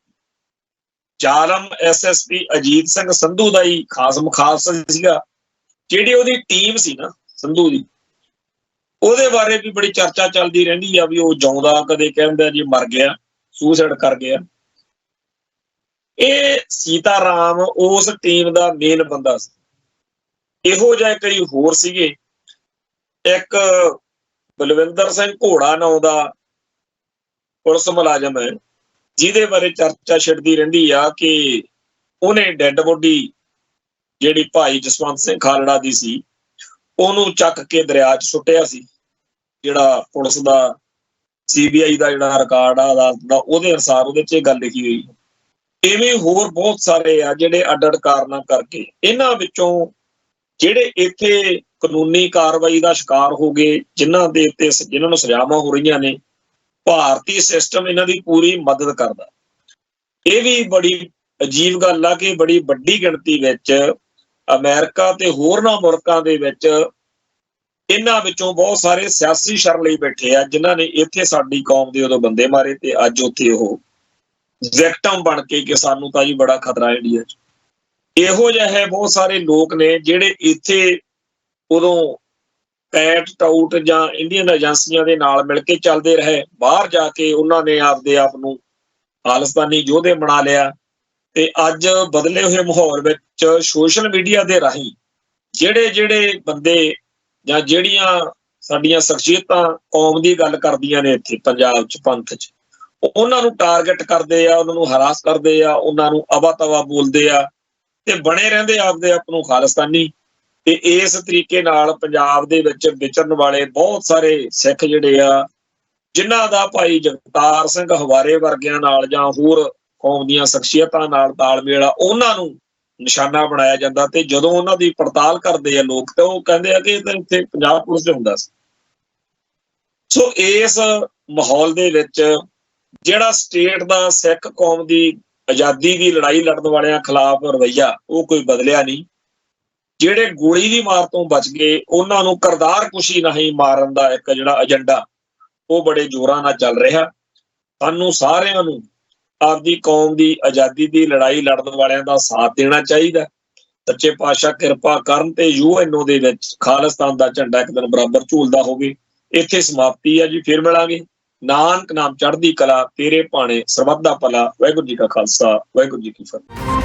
ਜ਼ਾਲਮ ਐਸਐਸਪੀ ਅਜੀਤ ਸਿੰਘ ਸੰਧੂ ਦਾ ਹੀ ਖਾਸ ਮੁਖਾਲਫ ਸੀਗਾ। ਜਿਹੜੀ ਉਹਦੀ ਟੀਮ ਸੀ ਨਾ ਸੰਧੂ ਦੀ, ਉਹਦੇ ਬਾਰੇ ਵੀ ਬੜੀ ਚਰਚਾ ਚੱਲਦੀ ਰਹਿੰਦੀ ਆ ਵੀ ਉਹ ਜਿਉਂਦਾ, ਕਦੇ ਕਹਿੰਦਾ ਜੀ ਮਰ ਗਿਆ, ਸੁਸਾਈਡ ਕਰ ਗਿਆ। ਇਹ ਸੀਤਾਰਾਮ ਉਸ ਟੀਮ ਦਾ ਮੇਨ ਬੰਦਾ ਸੀ। ਇਹੋ ਜਿਹੇ ਕਈ ਹੋਰ ਸੀਗੇ। ਇੱਕ ਬਲਵਿੰਦਰ ਸਿੰਘ ਘੋੜਾ ਨਾਂ ਦਾ ਪੁਲਿਸ ਮੁਲਾਜ਼ਮ ਹੈ, ਜਿਹਦੇ ਬਾਰੇ ਚਰਚਾ ਛਿੜਦੀ ਰਹਿੰਦੀ ਆ ਕਿ ਉਹਨੇ ਡੈੱਡ ਬੋਡੀ ਜਿਹੜੀ ਭਾਈ ਜਸਵੰਤ ਸਿੰਘ ਖਾਲੜਾ ਦੀ ਸੀ, ਉਹਨੂੰ ਚੱਕ ਕੇ ਦਰਿਆ 'ਚ ਸੁੱਟਿਆ ਸੀ। ਜਿਹੜਾ ਪੁਲਿਸ ਦਾ CBI ਦਾ ਜਿਹੜਾ ਰਿਕਾਰਡ ਆ ਅਦਾਲਤ ਦਾ, ਉਹਦੇ ਅਨੁਸਾਰ ਉਹਦੇ 'ਚ ਇਹ ਗੱਲ ਲਿਖੀ ਹੋਈ। ਇਵੇਂ ਹੋਰ ਬਹੁਤ ਸਾਰੇ ਆ ਜਿਹੜੇ ਅੱਡ-ਅੱਡ ਕਾਰਨਾਂ ਕਰਕੇ, ਇਹਨਾਂ ਵਿੱਚੋਂ ਜਿਹੜੇ ਇੱਥੇ ਕਾਨੂੰਨੀ ਕਾਰਵਾਈ ਦਾ ਸ਼ਿਕਾਰ ਹੋ ਗਏ, ਜਿਨ੍ਹਾਂ ਦੇ ਉੱਤੇ ਜਿਨ੍ਹਾਂ ਨੂੰ ਸਜ਼ਾਵਾਂ ਹੋ ਰਹੀਆਂ ਨੇ, ਭਾਰਤੀ ਸਿਸਟਮ ਇਹਨਾਂ ਦੀ ਪੂਰੀ ਮਦਦ ਕਰਦਾ। ਇਹ ਵੀ ਬੜੀ ਅਜੀਬ ਗੱਲ ਆ ਕਿ ਬੜੀ ਵੱਡੀ ਗਿਣਤੀ ਵਿੱਚ ਅਮਰੀਕਾ ਤੇ ਹੋਰਨਾਂ ਮੁਲਕਾਂ ਦੇ ਵਿੱਚ ਇਹਨਾਂ ਵਿੱਚੋਂ ਬਹੁਤ ਸਾਰੇ ਸਿਆਸੀ ਸ਼ਰ ਲਈ ਬੈਠੇ ਆ, ਜਿਨ੍ਹਾਂ ਨੇ ਇੱਥੇ ਸਾਡੀ ਕੌਮ ਦੇ ਉਦੋਂ ਬੰਦੇ ਮਾਰੇ ਤੇ ਅੱਜ ਉੱਥੇ ਉਹ ਵਿਕਟਮ ਬਣ ਕੇ ਕਿ ਸਾਨੂੰ ਤਾਂ ਜੀ ਬੜਾ ਖਤਰਾ ਇੰਡੀਆ 'ਚ। ਇਹੋ ਜਿਹੇ ਬਹੁਤ ਸਾਰੇ ਲੋਕ ਨੇ ਜਿਹੜੇ ਇੱਥੇ ਉਦੋਂ ਕੈਟ ਟਾਊਟ ਜਾਂ ਇੰਡੀਅਨ ਏਜੰਸੀਆਂ ਦੇ ਨਾਲ ਮਿਲ ਕੇ ਚੱਲਦੇ ਰਹੇ। ਬਾਹਰ ਜਾ ਕੇ ਉਹਨਾਂ ਨੇ ਆਪਦੇ ਆਪ ਨੂੰ ਖਾਲਿਸਤਾਨੀ ਯੋਧੇ ਬਣਾ ਲਿਆ। ਤੇ ਅੱਜ ਬਦਲੇ ਹੋਏ ਮਾਹੌਲ ਵਿੱਚ ਸੋਸ਼ਲ ਮੀਡੀਆ ਦੇ ਰਾਹੀਂ ਜਿਹੜੇ ਬੰਦੇ ਜਾਂ ਜਿਹੜੀਆਂ ਸਾਡੀਆਂ ਸ਼ਖਸੀਅਤਾਂ ਕੌਮ ਦੀ ਗੱਲ ਕਰਦੀਆਂ ਨੇ ਇੱਥੇ ਪੰਜਾਬ 'ਚ, ਪੰਥ 'ਚ, ਉਹਨਾਂ ਨੂੰ ਟਾਰਗੇਟ ਕਰਦੇ ਆ, ਉਹਨਾਂ ਨੂੰ ਹਰਾਸ ਕਰਦੇ ਆ, ਉਹਨਾਂ ਨੂੰ ਅਵਾ ਤਵਾ ਬੋਲਦੇ ਆ ਤੇ ਬਣੇ ਰਹਿੰਦੇ ਆਪਦੇ ਆਪ ਨੂੰ ਖਾਲਿਸਤਾਨੀ। ਤੇ ਇਸ ਤਰੀਕੇ ਨਾਲ ਪੰਜਾਬ ਦੇ ਵਿੱਚ ਵਿਚਰਨ ਵਾਲੇ ਬਹੁਤ ਸਾਰੇ ਸਿੱਖ ਜਿਹੜੇ ਆ, ਜਿਨ੍ਹਾਂ ਦਾ ਭਾਈ ਜਗਤਾਰ ਸਿੰਘ ਹਵਾਰੇ ਵਰਗਿਆਂ ਨਾਲ ਜਾਂ ਹੋਰ ਕੌਮ ਦੀਆਂ ਸ਼ਖਸੀਅਤਾਂ ਨਾਲ ਤਾਲਮੇਲ ਆ, ਉਹਨਾਂ ਨੂੰ ਨਿਸ਼ਾਨਾ ਬਣਾਇਆ ਜਾਂਦਾ, ਤੇ ਜਦੋਂ ਉਹਨਾਂ ਦੀ ਪੜਤਾਲ ਕਰਦੇ ਆ ਲੋਕ ਤੇ ਉਹ ਕਹਿੰਦੇ ਆ ਕਿ ਇਹ ਤਾਂ ਇੱਥੇ ਪੰਜਾਬ ਪੁਲਿਸ ਦੇ ਹੁੰਦਾ ਸੀ। ਸੋ ਇਸ ਮਾਹੌਲ ਦੇ ਵਿੱਚ ਜਿਹੜਾ ਸਟੇਟ ਦਾ ਸਿੱਖ ਕੌਮ ਦੀ ਆਜ਼ਾਦੀ ਦੀ ਲੜਾਈ ਲੜਨ ਵਾਲਿਆਂ ਖਿਲਾਫ ਰਵੱਈਆ ਉਹ ਕੋਈ ਬਦਲਿਆ ਨਹੀਂ। ਜਿਹੜੇ ਗੋਲੀ ਦੀ ਮਾਰ ਤੋਂ ਬਚ ਗਏ ਉਹਨਾਂ ਨੂੰ ਕਰਤਾਰ ਕੁਸ਼ੀ ਨਹੀਂ ਮਾਰਨ ਦਾ ਇੱਕ ਜਿਹੜਾ ਏਜੰਡਾ ਉਹ ਬੜੇ ਜ਼ੋਰਾਂ ਨਾਲ ਚੱਲ ਰਿਹਾ। ਸਾਨੂੰ ਸਾਰਿਆਂ ਨੂੰ ਆਪਦੀ ਕੌਮ ਦੀ ਆਜ਼ਾਦੀ ਦੀ ਲੜਾਈ ਲੜਨ ਵਾਲਿਆਂ ਦਾ ਸਾਥ ਦੇਣਾ ਚਾਹੀਦਾ। ਸੱਚੇ ਪਾਤਸ਼ਾਹ ਕਿਰਪਾ ਕਰਨ ਤੇ UNO ਦੇ ਵਿੱਚ ਖਾਲਿਸਤਾਨ ਦਾ ਝੰਡਾ ਇੱਕ ਦਿਨ ਬਰਾਬਰ ਝੂਲਦਾ ਹੋਵੇ। ਇੱਥੇ ਸਮਾਪਤੀ ਹੈ ਜੀ, ਫਿਰ ਮਿਲਾਂਗੇ। ਨਾਨਕ ਨਾਮ ਚੜ੍ਹਦੀ ਕਲਾ, ਤੇਰੇ ਭਾਣੇ ਸਰਬੱਤ ਦਾ ਭਲਾ। ਵਾਹਿਗੁਰੂ ਜੀ ਕਾ ਖਾਲਸਾ, ਵਾਹਿਗੁਰੂ ਜੀ ਕੀ ਫਤਿਹ।